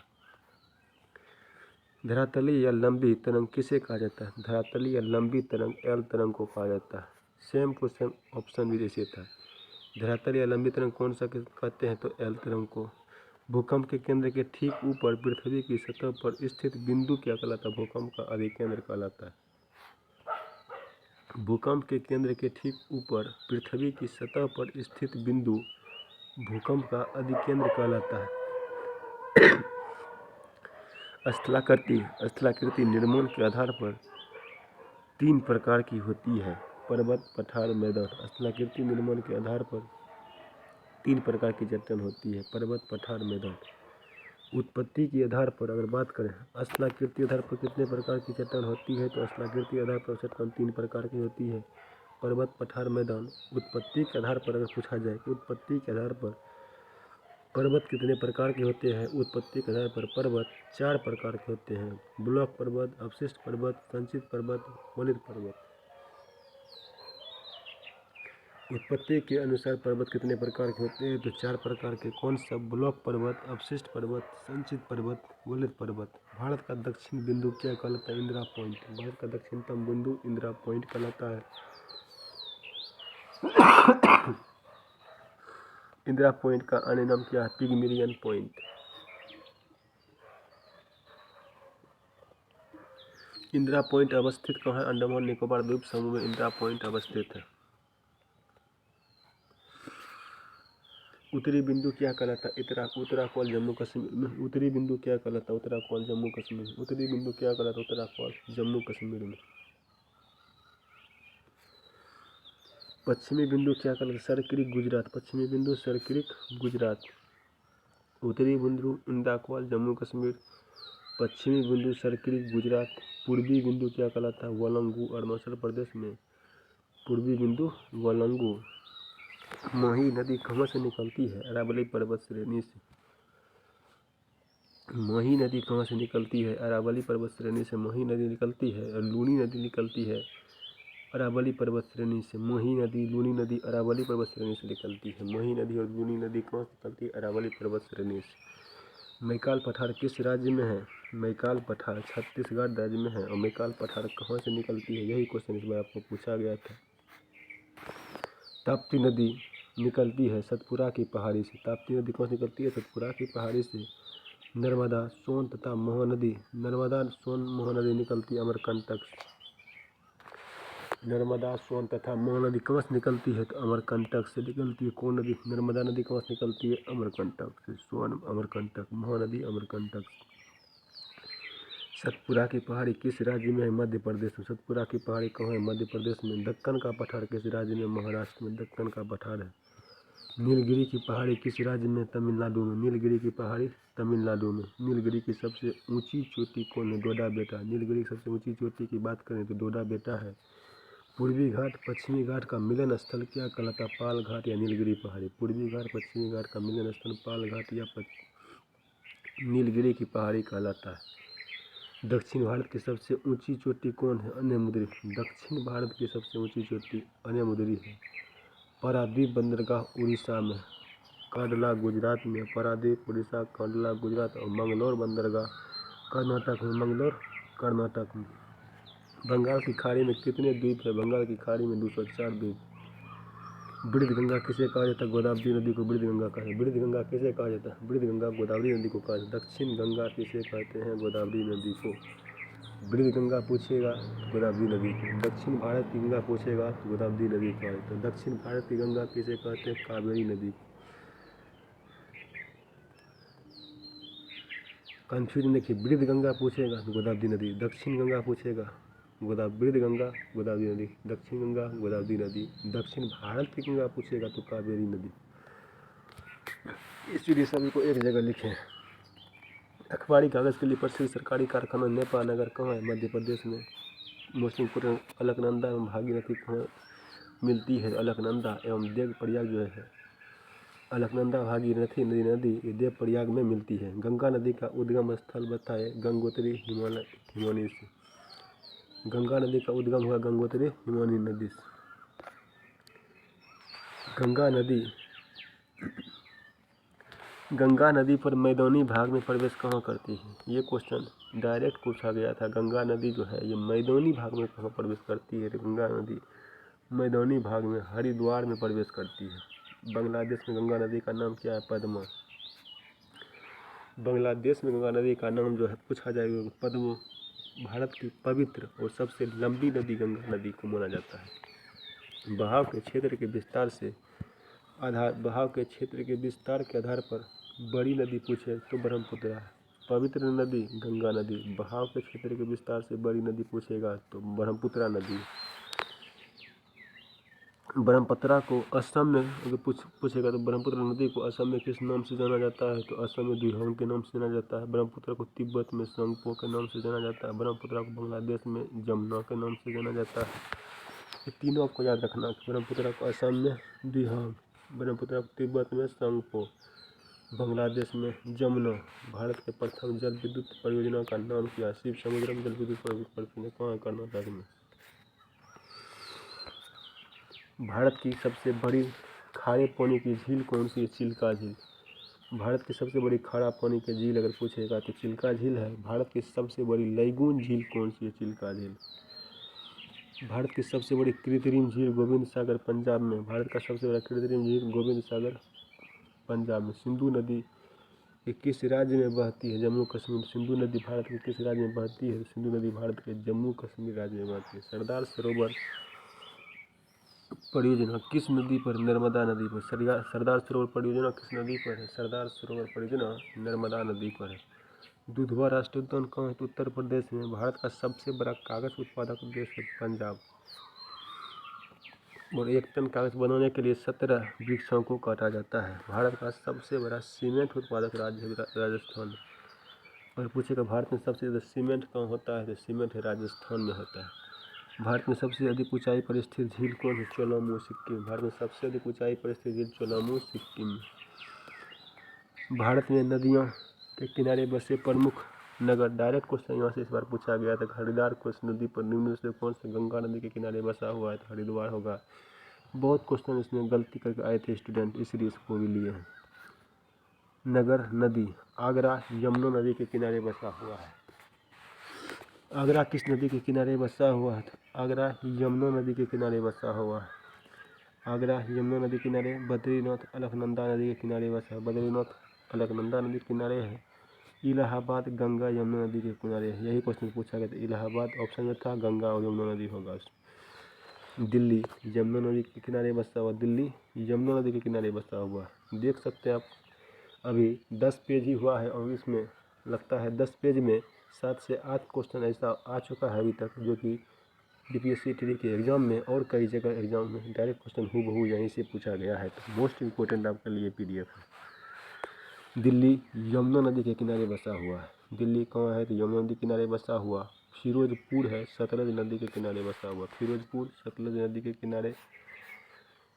धरातलीय या लंबी तरंग किसे कहा जाता है? धरातलीय या लंबी तरंग L तरंग को कहा जाता है। सेम टू सेम ऑप्शन भी जैसे था। धरातल या लंबी तरंग कौन सा कहते हैं? तो L तरंग को। भूकंप के केंद्र के ठीक ऊपर पृथ्वी की सतह पर स्थित बिंदु क्या कहलाता है? भूकंप का अधिकेंद्र कहलाता है। भूकंप के केंद्र के ठीक ऊपर पृथ्वी की सतह पर स्थित बिंदु भूकंप का अधिकेंद्र कहलाता है। स्थलाकृति निर्माण के आधार पर 3 प्रकार की होती है। पर्वत, पठार, मैदान। स्थलाकृति निर्माण के आधार पर 3 प्रकार की चट्टान होती है। पर्वत, पठार, मैदान। उत्पत्ति के आधार पर अगर बात करें, स्थलाकृति आधार पर कितने प्रकार की चट्टान होती है? तो स्थलाकृति आधार पर चट्टान 3 प्रकार की होती है। पर्वत, पठार, मैदान। उत्पत्ति के आधार पर अगर पूछा जाए कि उत्पत्ति के आधार पर पर्वत कितने प्रकार के होते हैं? उत्पत्ति के आधार पर पर्वत 4 प्रकार के होते हैं। ब्लॉक पर्वत, अवशिष्ट पर्वत, संचित पर्वत, वलित पर्वत। उत्पत्ति के अनुसार पर्वत कितने प्रकार के होते हैं? तो 4 प्रकार के। कौन सा? ब्लॉक पर्वत, अवशिष्ट पर्वत, संचित पर्वत, वलित पर्वत। भारत का दक्षिण बिंदु क्या कहलाता है? इंदिरा पॉइंट। भारत का दक्षिणतम बिंदु इंदिरा पॉइंट कहलाता है। इंदिरा पॉइंट का अन्य नाम क्या है? पिगमिलियन पॉइंट। इंदिरा पॉइंट अवस्थित कहाँ है? अंडमान निकोबार द्वीप समूह में इंदिरा पॉइंट अवस्थित है। उत्तरी बिंदु क्या कहलाता है? उत्तराकोल जम्मू कश्मीर में। उत्तरी बिंदु क्या कहलाता है? उत्तराकोल जम्मू कश्मीर। उत्तरी बिंदु क्या कहलाता है? उत्तराकोल जम्मू कश्मीर में। पश्चिमी बिंदु क्या कहलाता है? सरक्रिक गुजरात। पश्चिमी बिंदु सरक्रिक गुजरात। उत्तरी बिंदु इंदाकोल जम्मू कश्मीर। पश्चिमी बिंदु सरक्रिक गुजरात। पूर्वी बिंदु क्या कहलाता है? वलंगू अरुणाचल प्रदेश में। पूर्वी बिंदु वलंगू। माही नदी कहाँ से निकलती है? अरावली पर्वत श्रेणी से। माही नदी कहाँ से निकलती है? अरावली पर्वत श्रेणी से माही नदी निकलती है। और लूनी नदी निकलती है अरावली पर्वत श्रेणी से। माही नदी, लूनी नदी अरावली पर्वत श्रेणी से निकलती है। माही नदी और लूनी नदी कहाँ से निकलती है? अरावली पर्वत श्रेणी से। मैकाल पठार किस राज्य में है? मैकाल पठार छत्तीसगढ़ राज्य में है। और मैकाल पठार कहाँ से निकलती है? यही क्वेश्चन इस बार आपको पूछा गया था। ताप्ती नदी निकलती है सतपुरा की पहाड़ी से। ताप्ती नदी कहाँ से निकलती है? सतपुरा की पहाड़ी से। नर्मदा, सोन तथा महानदी। नर्मदा, सोन, महानदी निकलती है अमरकंटक से। नर्मदा, सोन तथा महानदी कहाँ से निकलती है? तो अमरकंटक से निकलती है। कौन नदी? नर्मदा नदी कहाँ से निकलती है? अमरकंटक से। सोन अमरकंटक, महानदी अमरकंटक। सतपुरा की पहाड़ी किस राज्य में है? मध्य प्रदेश में। सतपुरा की पहाड़ी कहाँ है? मध्य प्रदेश में। दक्कन का पठार किस राज्य में? महाराष्ट्र में दक्कन का पठार है। नीलगिरी की पहाड़ी किस राज्य में? तमिलनाडु में। नीलगिरी की पहाड़ी तमिलनाडु में। नीलगिरी की सबसे ऊंची चोटी कौन है? डोडा बेटा। नीलगिरी की सबसे ऊंची चोटी की बात करें तो डोडा बेटा है। पूर्वी घाट पश्चिमी घाट का मिलन स्थल क्या कहलाता? पाल घाट या नीलगिरी पहाड़ी। पूर्वी घाट पश्चिमी घाट का मिलन स्थल पाल घाट या नीलगिरी की पहाड़ी कहलाता है। दक्षिण भारत की सबसे ऊंची चोटी कौन है? अन्यमुद्री। दक्षिण भारत की सबसे ऊंची चोटी अन्यमुद्री है। पारादीप बंदरगाह उड़ीसा में, कांडला गुजरात में। पारादीप उड़ीसा, कांडला गुजरात और मंगलौर बंदरगाह कर्नाटक में। मंगलौर कर्नाटक में। बंगाल की खाड़ी में कितने द्वीप है? बंगाल की खाड़ी में 204 द्वीप। वृद्ध गंगा किसे कहा जाता है? गोदावरी नदी को वृद्ध गंगा कहा जाता है। वृद्ध गंगा किसे कहा जाता है? वृद्ध गंगा गोदावरी नदी को कहा जाता है। दक्षिण गंगा किसे कहते हैं? गोदावरी नदी को। वृद्ध गंगा पूछेगा तो गोदावरी नदी को। दक्षिण भारत की गंगा पूछेगा तो गोदावरी नदी कहा जाता है। दक्षिण भारत की गंगा किसे कहते हैं? कावेरी नदी को। कन्फ्यूजन देखिए, वृद्ध गंगा पूछेगा तो गोदावरी नदी, दक्षिण गंगा पूछेगा वृद्ध गंगा गोदावरी नदी, दक्षिण गंगा गोदावरी नदी। दक्षिण भारत की गंगा पूछेगा तो कावेरी नदी। इसीलिए सभी को एक जगह लिखें। अखबारी कागज़ के लिए प्रसिद्ध सरकारी कारखाना नेपाल नगर कहाँ है? मध्य प्रदेश में। मुस्लिमपुर, अलकनंदा एवं भागीरथी कहाँ मिलती है? अलकनंदा एवं देवप्रयाग जो है, अलकनंदा भागीरथी नदी ये देवप्रयाग में मिलती है। गंगा नदी का उद्गम स्थल बताए? गंगोत्री हिमानी से। गंगा नदी का उद्गम हुआ गंगोत्री हिमानी नदी से। गंगा नदी पर मैदानी भाग में प्रवेश कहाँ करती है? ये क्वेश्चन डायरेक्ट पूछा गया था। गंगा नदी जो है ये मैदानी भाग में कहाँ प्रवेश करती है? तो गंगा नदी मैदानी भाग में हरिद्वार में प्रवेश करती है। बांग्लादेश में गंगा नदी का नाम क्या है? पद्मा। बांग्लादेश में गंगा नदी का नाम जो है पूछा जाएगा पद्मा। भारत की पवित्र और सबसे लंबी नदी गंगा नदी को माना जाता है। बहाव के क्षेत्र के विस्तार के आधार पर बड़ी नदी पूछे तो ब्रह्मपुत्र है। पवित्र नदी गंगा नदी। बहाव के क्षेत्र के विस्तार से बड़ी नदी पूछेगा तो ब्रह्मपुत्र नदी। ब्रह्मपुत्र को असम में अगर पूछेगा तो ब्रह्मपुत्र नदी को असम में किस नाम से जाना जाता है? तो असम में दुहिंग के नाम से जाना जाता है। ब्रह्मपुत्र को तिब्बत में संगपो के नाम से जाना जाता है। ब्रह्मपुत्र को बांग्लादेश में जमुना के नाम से जाना जाता है। ये तीनों आपको याद रखना। ब्रह्मपुत्र को असम में दुहिंग, ब्रह्मपुत्र को तिब्बत में संगपो, बांग्लादेश में जमुना। भारत के प्रथम जल विद्युत परियोजना का नाम क्या है? शिव समुद्रम जल विद्युत परियोजना कहाँ है? कर्नाटक में। भारत की सबसे बड़ी खारे पानी की झील कौन सी है? चिल्का झील। भारत की सबसे बड़ी खारा पानी की झील अगर पूछेगा तो चिल्का झील है। भारत की सबसे बड़ी लैगून झील कौन सी है? चिल्का झील। भारत की सबसे बड़ी कृत्रिम झील गोविंद सागर पंजाब में। भारत का सबसे बड़ा कृत्रिम झील गोविंद सागर पंजाब में। सिंधु नदी ये किस राज्य में बहती है? जम्मू कश्मीर। सिंधु नदी भारत के किस राज्य में बहती है? सिंधु नदी भारत के जम्मू कश्मीर राज्य में बहती है। सरदार सरोवर परियोजना किस नदी पर? नर्मदा नदी पर। सरदार सरोवर परियोजना किस नदी पर है? सरदार सरोवर परियोजना नर्मदा नदी पर है। दुधवा राष्ट्रीय उद्यान कहाँ है? तो उत्तर प्रदेश में। भारत का सबसे बड़ा कागज उत्पादक देश है पंजाब। और 1 टन कागज बनाने के लिए 17 वृक्षों को काटा जाता है। भारत का सबसे बड़ा सीमेंट उत्पादक राज्य है राजस्थान। और पूछेगा भारत में सबसे ज़्यादा सीमेंट कहाँ होता है? तो सीमेंट राजस्थान में होता है। भारत में सबसे अधिक ऊंचाई पर स्थित झील कौन है? चोलामू, सिक्किम। भारत में सबसे अधिक ऊंचाई पर स्थित झील चोलामू, सिक्किम। भारत में नदियों के किनारे बसे प्रमुख नगर। डायरेक्ट क्वेश्चन यहाँ से इस बार पूछा गया था। हरिद्वार किस नदी पर निम्न से कौन से गंगा नदी के किनारे बसा हुआ है? तो हरिद्वार होगा। बहुत क्वेश्चन इसमें गलती करके आए थे स्टूडेंट, इसलिए इसको भी लिए हैं। नगर नदी आगरा यमुना नदी के किनारे बसा हुआ है। आगरा किस नदी के किनारे बसा हुआ है? आगरा यमुना नदी के किनारे बसा हुआ है। आगरा यमुना नदी किनारे। बद्रीनाथ अलकनंदा नदी के किनारे बसा है। बद्रीनाथ अलकनंदा नदी के किनारे है। इलाहाबाद गंगा यमुना नदी के किनारे, यही क्वेश्चन पूछा गया था। इलाहाबाद ऑप्शन में था, गंगा और यमुना नदी होगा। दिल्ली यमुना नदी के किनारे बसा हुआ, दिल्ली यमुना नदी के किनारे बसा हुआ। देख सकते हैं आप, अभी 10 पेज ही हुआ है और इसमें लगता है 10 पेज में 7 से 8 क्वेश्चन ऐसा आ चुका है अभी तक, जो कि DPSC ट्री के एग्ज़ाम में और कई जगह एग्ज़ाम में डायरेक्ट क्वेश्चन हूबहू यहीं से पूछा गया है। तो मोस्ट इम्पोर्टेंट आपके लिए PDF है। दिल्ली यमुना नदी के किनारे बसा हुआ है। दिल्ली कहाँ है? तो यमुना नदी के किनारे बसा हुआ। फिरोजपुर है, सतलज नदी के किनारे बसा हुआ। फिरोजपुर सतलज नदी के किनारे।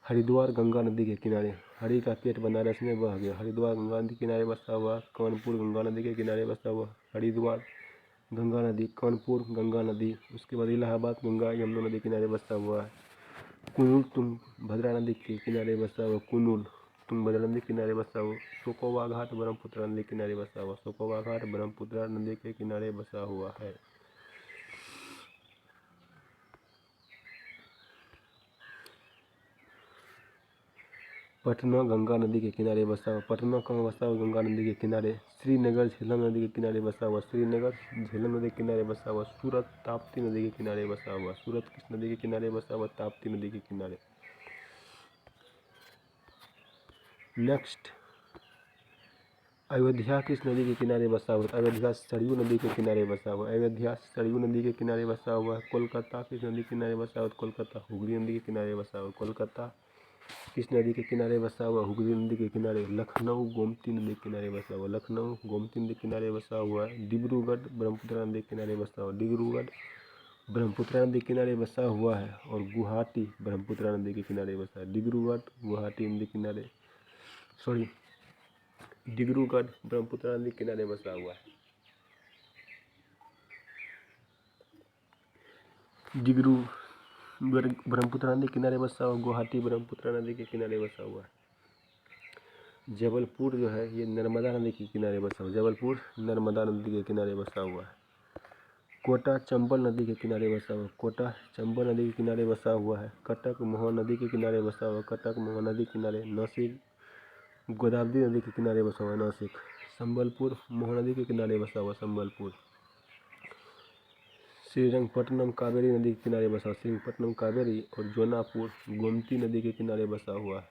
हरिद्वार गंगा नदी के किनारे, हरि का पेट बनारस में बह गया। हरिद्वार गंगा नदी के किनारे बसा हुआ। कानपुर गंगा नदी के किनारे बसा हुआ। हरिद्वार गंगा नदी, कानपुर गंगा नदी। उसके बाद इलाहाबाद गंगा यमुना नदी के किनारे बसा हुआ है। कुनूल तुंगभद्रा नदी के किनारे बसा हुआ। कुनूल तुंगभद्रा नदी के किनारे बसा हुआ। सोकोवा घाट ब्रह्मपुत्र नदी के किनारे बसा हुआ। सोकोवा घाट ब्रह्मपुत्र नदी के किनारे बसा हुआ है। पटना गंगा नदी के किनारे बसा हुआ। पटना कहाँ बसा हुआ? गंगा नदी के किनारे। श्रीनगर झेलम नदी के किनारे बसा हुआ। श्रीनगर झेलम नदी के किनारे बसा हुआ। सूरत ताप्ती नदी के किनारे बसा हुआ। सूरत किस नदी के किनारे बसा हुआ? ताप्ती नदी के किनारे। नेक्स्ट, अयोध्या किस नदी के किनारे बसा हुआ? अयोध्या सरयू नदी के किनारे बसा हुआ। अयोध्या सरयू नदी के किनारे बसा हुआ है। कोलकाता किस नदी के किनारे बसा हुआ? कोलकाता हुगली नदी के किनारे बसा हुआ। कोलकाता किस नदी के किनारे बसा हुआ? हुगली नदी के किनारे। लखनऊ गोमती नदी के किनारे बसा हुआ। लखनऊ गोमती नदी के किनारे बसा हुआ है। डिब्रूगढ़ ब्रह्मपुत्र नदी के किनारे बसा हुआ। डिब्रूगढ़ ब्रह्मपुत्र नदी के किनारे बसा हुआ है। और गुवाहाटी ब्रह्मपुत्र नदी के किनारे बसा है। डिब्रूगढ़ गुवाहाटी नदी के किनारे, सॉरी, डिब्रूगढ़ ब्रह्मपुत्र नदी के किनारे बसा हुआ है। डिब्रूगढ़ ब्रह्मपुत्र नदी के किनारे बसा हुआ। गुवाहाटी ब्रह्मपुत्र नदी के किनारे बसा हुआ है। जबलपुर जो है ये नर्मदा नदी के किनारे बसा हुआ। जबलपुर नर्मदा नदी के किनारे बसा हुआ है। कोटा चंबल नदी के किनारे बसा हुआ। कोटा चंबल नदी के किनारे बसा हुआ है। कटक मोहा नदी के किनारे बसा हुआ। कटक मोहा नदी के किनारे। नासिक गोदावरी नदी के किनारे बसा हुआ। नासिक। संबलपुर मोहा नदी के किनारे बसा हुआ। संबलपुर। श्रीरंगपट्टनम कावेरी नदी के किनारे बसा हुआ। श्रीरंगपट्टनम कावेरी। और जोनापुर गोमती नदी के किनारे बसा हुआ है।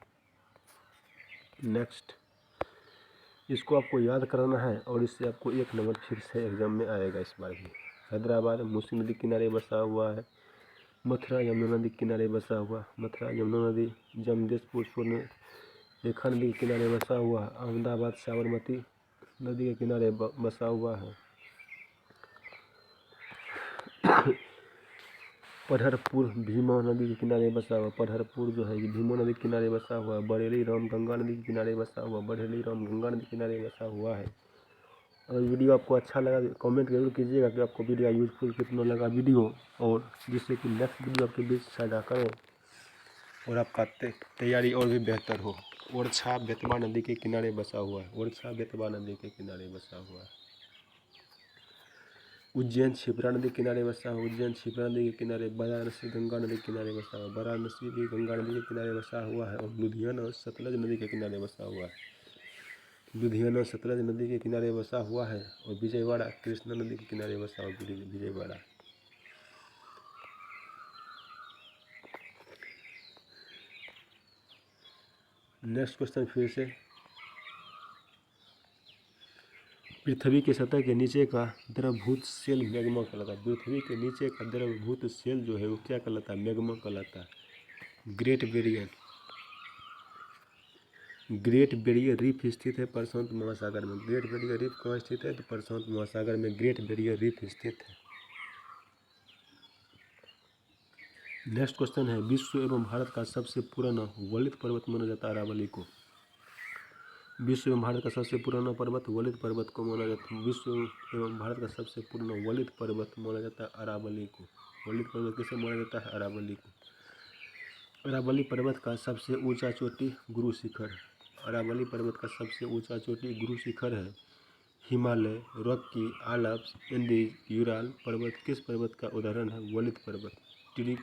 नेक्स्ट, इसको आपको याद कराना है और इससे आपको 1 नंबर फिर से एग्जाम में आएगा इस बार भी। हैदराबाद मूसी नदी के किनारे बसा हुआ है। मथुरा यमुना नदी के किनारे बसा हुआ। मथुरा यमुना नदी। जमशेदपुर स्वर्ण रेखा नदी के किनारे बसा हुआ है। अहमदाबाद साबरमती नदी के किनारे बसा हुआ है। पढ़रपुर भीमा नदी के किनारे बसा हुआ। पढ़रपुर जो है ये भीमा नदी के किनारे बसा हुआ है। बरेली राम गंगा नदी के किनारे बसा हुआ। बरेली राम गंगा नदी के किनारे बसा हुआ है। अगर वीडियो आपको अच्छा लगा तो कमेंट जरूर कीजिएगा कि आपको वीडियो यूजफुल कितना लगा वीडियो, और जिससे कि नेक्स्ट वीडियो आपके बीच साझा करें और आपका तैयारी और भी बेहतर हो। ओरछा बेतवा नदी के किनारे बसा हुआ है। ओरछा बेतवा नदी के किनारे बसा हुआ है। उज्जैन क्षिप्रा नदी के किनारे बसा हुआ। उज्जैन क्षिप्रा नदी के किनारे। वाराणसी गंगा नदी के किनारे बसा हुआ। वाराणसी भी गंगा नदी के किनारे बसा हुआ है। और लुधियाना सतलज नदी के किनारे बसा हुआ है। लुधियाना सतलज नदी के किनारे बसा हुआ है। और विजयवाड़ा कृष्णा नदी के किनारे बसा हुआ। विजयवाड़ा। नेक्स्ट क्वेश्चन फिर से, पृथ्वी के सतह के नीचे का द्रवभूत सेल मैग्मा कहलाता है। पृथ्वी के नीचे का द्रवभूत सेल जो है वो क्या कहलाता है? मैग्मा कहलाता है। ग्रेट बैरियर रीफ स्थित है प्रशांत महासागर में। ग्रेट बैरियर रीफ कहाँ स्थित है? तो प्रशांत महासागर में ग्रेट बैरियर रीफ स्थित है। नेक्स्ट क्वेश्चन है, विश्व एवं भारत का सबसे पुराना वलित पर्वत माना जाता है अरावली को। विश्व एवं भारत का सबसे पुराना पर्वत वलित पर्वत को माना जाता है। विश्व एवं भारत का सबसे पुराना वलित पर्वत माना जाता है अरावली को। वलित पर्वत किसे माना जाता है? अरावली को। अरावली पर्वत का सबसे ऊंचा चोटी गुरु शिखर है। अरावली पर्वत का सबसे ऊंचा चोटी गुरु शिखर है। Himalaya, Rocky, Alps, Andes, Ural पर्वत किस पर्वत का उदाहरण है? वलित पर्वत। ट्रिक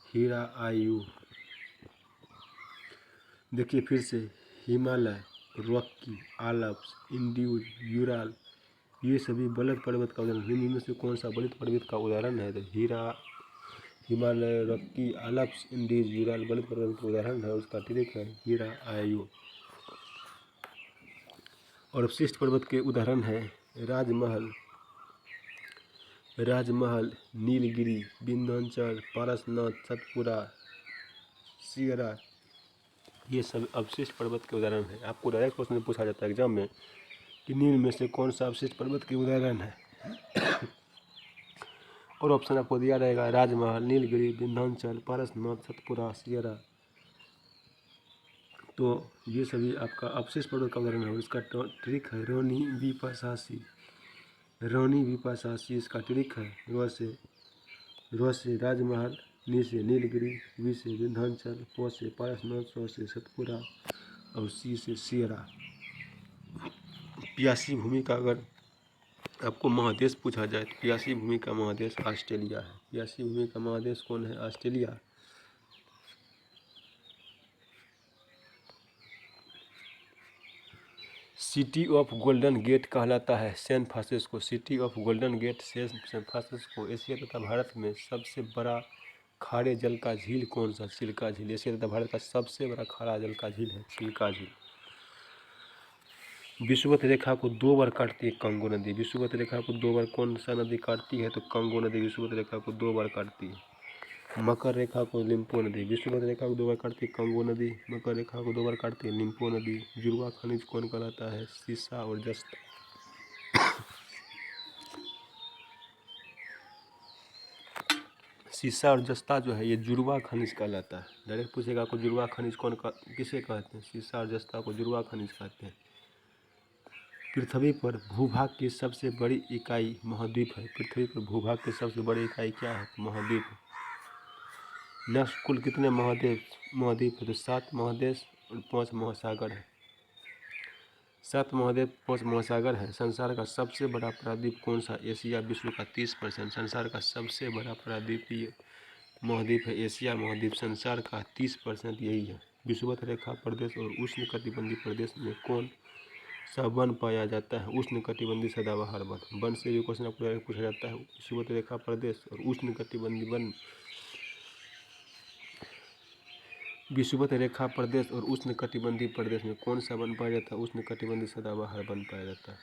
हीरा आयु। देखिए फिर से, Himalaya, Rocky, Alps, Andes, Ural ये सभी बलद पर्वत का उदाहरण। निम्न में से कौन सा बलद पर्वत का उदाहरण है? तो हीरा, Himalaya, Rocky, Alps, Andes, Ural बलद पर्वत का उदाहरण है। उसका ट्रिक है हीरा आयु। और अवशिष्ट पर्वत के उदाहरण है राजमहल, नीलगिरी, विंध्याचल, पारसनाथ, सतपुड़ा, सियरा। ये सब अवशिष्ट पर्वत के उदाहरण है। आपको डायरेक्ट क्वेश्चन पूछा जाता है एग्जाम में कि निम्न में से कौन सा अवशिष्ट पर्वत के उदाहरण है। और ऑप्शन आपको दिया रहेगा राजमहल, नीलगिरी, विंध्याचल, पारसनाथ, सतपुड़ा, सियरा। तो ये सभी आपका अवशिष्ट पर्वत का उदाहरण है। इसका ट्रिक है रोनी विपासासी, इसका ट्रिक है र से राजमहल, नी से नीलगिरी, वी से विंध्याचल, प से पारसनाथ, स से सतपुड़ा और सी से सियरा। प्यासी भूमि का अगर आपको महादेश पूछा जाए तो प्यासी भूमि का महादेश ऑस्ट्रेलिया है। प्यासी भूमि का महादेश कौन है? Australia. City of Golden Gate कहलाता है San Francisco. City of Golden Gate San Francisco. Asia तथा भारत में सबसे बड़ा खारे जल का झील कौन सा? चिल्का झील। एशिया तथा भारत का सबसे बड़ा खारा जल का झील है चिल्का झील। विषुवत रेखा को 2 बार काटती है कंगो नदी। विषुवत रेखा को 2 बार कौन सा नदी काटती है? तो कंगो नदी विषुवत रेखा को 2 बार काटती है। मकर रेखा को लिम्पो नदी। विषुवत रेखा को 2 बार काटती है कंगो नदी। मकर रेखा को 2 बार काटती है लिम्पो नदी। जुड़वा खनिज कौन कहलाता है? सीसा और जस्ता। सीसा और जस्ता जो है ये जुड़वा खनिज कहलाता है। डायरेक्ट पूछेगा आपको जुड़वा खनिज किसे कहते हैं? सीसा और जस्ता को जुड़वा खनिज कहते हैं। पृथ्वी पर भूभाग की सबसे बड़ी इकाई महाद्वीप है। पृथ्वी पर भूभाग की सबसे बड़ी इकाई क्या है? महाद्वीप। नक्श कुल कितने महाद्वीप है? तो 7 महादेश और 5 महासागर है। 7 महाद्वीप 5 महासागर है। संसार का सबसे बड़ा प्रायद्वीप कौन सा? एशिया। विश्व का 30%। संसार का सबसे बड़ा प्रायद्वीपीय महाद्वीप है एशिया महाद्वीप। संसार का 30% यही है। विषुवत रेखा प्रदेश और उष्णकटिबंधीय प्रदेश में कौन सा वन पाया जाता है? उष्णकटिबंधीय सदाबहार वन। वन से भी क्वेश्चन आपको पूछा जाता है। विषुवत रेखा प्रदेश और उष्णकटिबंधीय वन। विषुवत रेखा प्रदेश और उष्णकटिबंधीय प्रदेश में कौन सा वन पाया जाता है? उष्णकटिबंधीय सदाबहार वन पाया जाता है।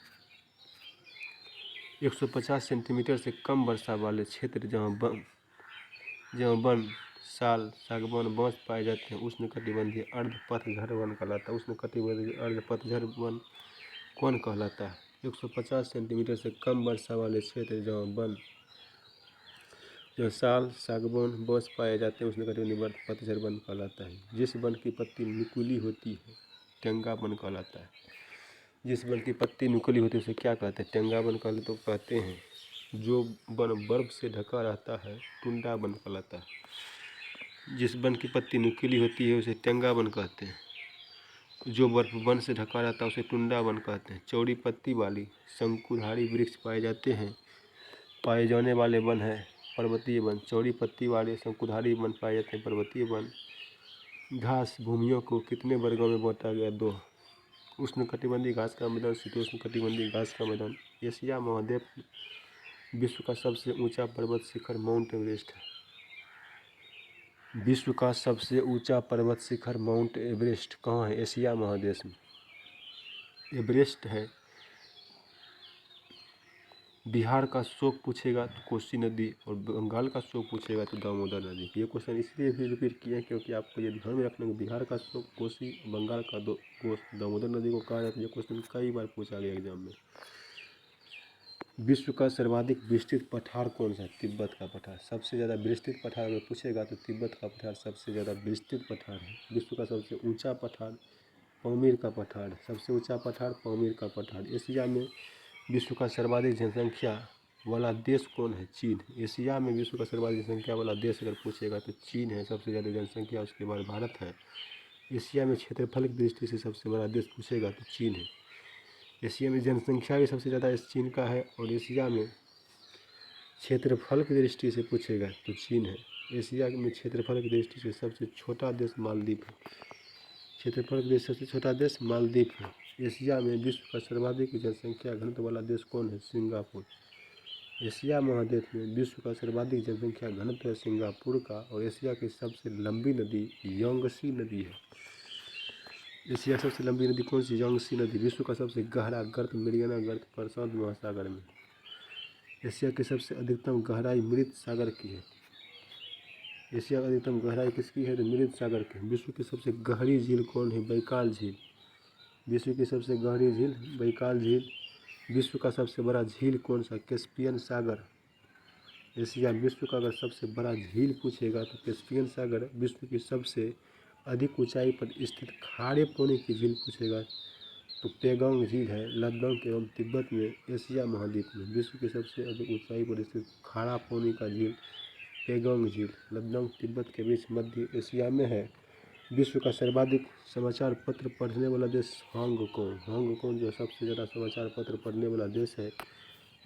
150 सेंटीमीटर से कम वर्षा वाले क्षेत्र जहाँ वन, साल, सागवान, बांस पाए जाते हैं उष्णकटिबंधीय अर्ध पतझड़ वन कहलाता है। उष्णकटिबंधीय अर्ध पतझड़ वन कौन कहलाता है? 150 सेंटीमीटर से कम वर्षा वाले क्षेत्र जहाँ साल, सागवान, बांस पाए जाते हैं उष्णकटिबंधीय अर्ध पतझड़ वन कहलाता है। जिस वन की पत्ती नुकीली होती है टेंगा वन कहलाता है। जिस वन की पत्ती नुकीली होती है उसे क्या कहते हैं? टेंगा वन कहते हैं। जो वन बर्फ से ढका रहता है टुंडा वन कहलाता है। जिस वन की पत्ती नुकीली होती है उसे टेंगा वन कहते हैं। जो बर्फ वन से ढका रहता है उसे टुंडा वन कहते हैं। चौड़ी पत्ती वाली शंकुधारी वृक्ष पाए जाने वाले वन है पर्वतीय वन। चौड़ी पत्ती वाले शंकुधारी वन पाए जाते हैं पर्वतीय वन। घास भूमियों को कितने वर्गों में बांटा गया? 2। उष्णकटिबंधीय घास का मैदान, शीतोष्णकटिबंधीय घास का मैदान। एशिया महाद्वीप विश्व का सबसे ऊंचा पर्वत शिखर माउंट एवरेस्ट है। विश्व का सबसे ऊंचा पर्वत शिखर माउंट एवरेस्ट कहाँ है? एशिया महादेश में। एवरेस्ट है। बिहार का शोक पूछेगा तो कोसी नदी और बंगाल का शोक पूछेगा तो दामोदर नदी। ये क्वेश्चन इसलिए भी रिपीट किए हैं क्योंकि आपको ये ध्यान में रखना है बिहार का शोक कोसी, बंगाल का दामोदर नदी को कहा जाता है। ये क्वेश्चन कई बार पूछा गया एग्जाम में। विश्व का सर्वाधिक विस्तृत पठार कौन सा? तिब्बत का पठार। सबसे ज़्यादा विस्तृत पठार अगर पूछेगा तो तिब्बत का पठार सबसे ज़्यादा विस्तृत पठार है। विश्व का सबसे ऊंचा पठार पामीर का पठार। सबसे ऊंचा पठार पामीर का पठार। एशिया में विश्व का सर्वाधिक जनसंख्या वाला देश कौन है? चीन। एशिया में विश्व का सर्वाधिक जनसंख्या वाला देश अगर पूछेगा तो चीन है सबसे ज़्यादा जनसंख्या। उसके बाद भारत है। एशिया में क्षेत्रफल की दृष्टि से सबसे बड़ा देश पूछेगा तो चीन है। एशिया में जनसंख्या भी सबसे ज़्यादा चीन का है और एशिया में क्षेत्रफल की दृष्टि से पूछेगा तो चीन है। एशिया में क्षेत्रफल की दृष्टि से सबसे छोटा देश मालदीव है। क्षेत्रफल की दृष्टि से सबसे छोटा देश मालदीव है। एशिया में विश्व का सर्वाधिक जनसंख्या घनत्व वाला देश कौन है? सिंगापुर। एशिया महाद्वीप में विश्व का सर्वाधिक जनसंख्या घनत्व है सिंगापुर का, और एशिया की सबसे लंबी नदी यांगसी नदी है। एशिया की सबसे लंबी नदी कौन सी? यांगसी नदी। विश्व का सबसे गहरा गर्त मेरियाना गर्त प्रशांत महासागर में। एशिया की सबसे अधिकतम गहराई मृत सागर की है। एशिया की अधिकतम गहराई किसकी है? तो मृत सागर की। विश्व की सबसे गहरी झील कौन है? बैकाल झील। विश्व की सबसे गहरी झील बैकाल झील। विश्व का सबसे बड़ा झील कौन सा? कैस्पियन सागर। एशिया विश्व का अगर सबसे बड़ा झील पूछेगा तो कैस्पियन सागर। विश्व की सबसे अधिक ऊंचाई पर स्थित खारे पानी की झील पूछेगा तो पेगोंग झील है लद्दाख एवं तिब्बत में एशिया महाद्वीप में। विश्व की सबसे अधिक ऊंचाई पर स्थित खारा पानी का झील पेगोंग झील लद्दाख तिब्बत के बीच मध्य एशिया में है। विश्व का सर्वाधिक समाचार पत्र पढ़ने वाला देश हांगकांग। हांगकांग जो सबसे ज़्यादा समाचार पत्र पढ़ने वाला देश है।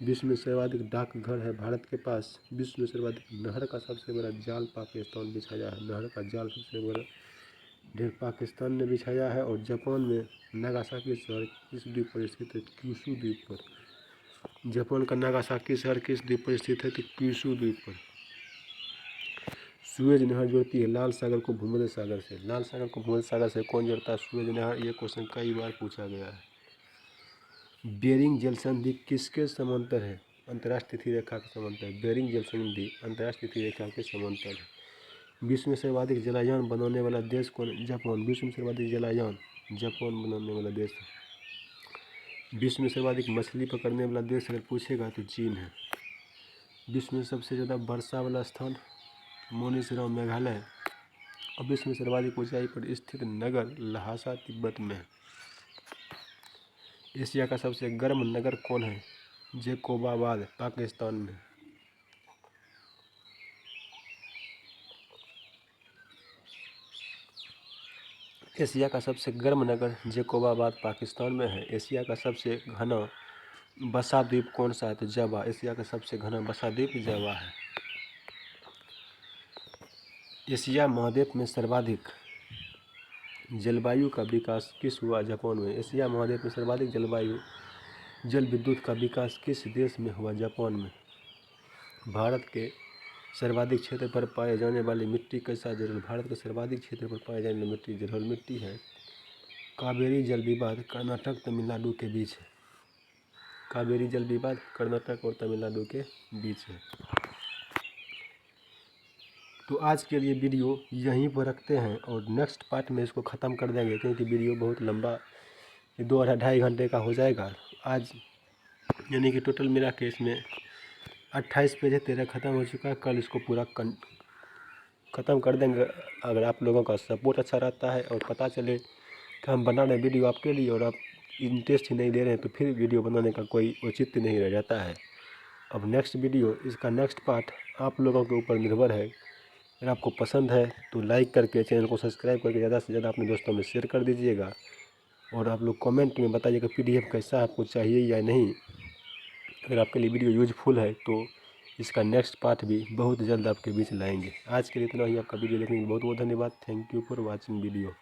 विश्व में सर्वाधिक डाकघर है भारत के पास। विश्व में सर्वाधिक नहर का सबसे बड़ा जाल पाकिस्तान बिछाया है। नहर का जाल सबसे बड़ा ढेर पाकिस्तान ने बिछाया है। और जापान में नागासाकी शहर किस द्वीप पर स्थित है? क्यूशू द्वीप पर। जापान का नागासाकी शहर किस द्वीप पर स्थित है? तो क्यूशू द्वीप पर। सुएज नहर जोड़ती है लाल सागर को भूमध्य सागर से। लाल सागर को भूमध्य सागर से कौन जोड़ता है? सुएज नहर। ये क्वेश्चन कई बार पूछा गया है। बेरिंग जल संधि किसके समांतर है? अंतर्राष्ट्रीय तिथि रेखा के समांतर। बेरिंग जल संधि अंतर्राष्ट्रीय तिथि रेखा के समांतर है। विश्व में सर्वाधिक जलायान बनाने वाला देश कौन है? जापान। विश्व में सर्वाधिक जलायान जापान बनाने वाला देश है। विश्व में सर्वाधिक मछली पकड़ने वाला देश अगर पूछेगा तो चीन है। विश्व में सबसे ज़्यादा वर्षा वाला स्थान मोनिसराम मेघालय। और विश्व में सर्वाधिक ऊंचाई पर स्थित नगर लहासा तिब्बत में है। एशिया का सबसे गर्म नगर कौन है? जैकोबाबाद पाकिस्तान में। एशिया का सबसे गर्म नगर जैकोबाबाद पाकिस्तान में है। एशिया का सबसे घना बसा द्वीप कौन सा है? तो जावा। एशिया का सबसे घना बसा द्वीप जावा है। एशिया महाद्वीप में सर्वाधिक जलवायु का विकास किस हुआ? जापान में। एशिया महाद्वीप में सर्वाधिक जल विद्युत का विकास किस देश में हुआ? जापान में। भारत के सर्वाधिक क्षेत्र पर पाए जाने वाली मिट्टी कैसा जलोढ़? भारत के सर्वाधिक क्षेत्र पर पाए जाने वाली मिट्टी जलोढ़ मिट्टी है। कावेरी जल विवाद कर्नाटक तमिलनाडु के बीच है। कावेरी जल विवाद कर्नाटक और तमिलनाडु के बीच है। तो आज के लिए वीडियो यहीं पर रखते हैं और नेक्स्ट पार्ट में इसको ख़त्म कर देंगे, क्योंकि वीडियो बहुत लंबा 2-2.5 घंटे का हो जाएगा। आज यानी कि टोटल मिला के इसमें 28 पेज है, 13 ख़त्म हो चुका है। कल इसको पूरा ख़त्म कर देंगे। अगर आप लोगों का सपोर्ट अच्छा रहता है और पता चले कि हम बना रहे वीडियो आपके लिए और आप इंटरेस्ट ही नहीं दे रहे हैं तो फिर वीडियो बनाने का कोई औचित्य नहीं रह जाता है। अब नेक्स्ट वीडियो, इसका नेक्स्ट पार्ट आप लोगों के ऊपर निर्भर है। अगर आपको पसंद है तो लाइक करके चैनल को सब्सक्राइब करके ज़्यादा से ज़्यादा अपने दोस्तों में शेयर कर दीजिएगा। और आप लोग कमेंट में बताइएगा PDF कैसा आपको चाहिए या नहीं। अगर आपके लिए वीडियो यूजफुल है तो इसका नेक्स्ट पार्ट भी बहुत जल्द आपके बीच लाएंगे। आज के लिए इतना ही। आपका वीडियो देखने के लिए बहुत बहुत धन्यवाद। Thank you for watching video.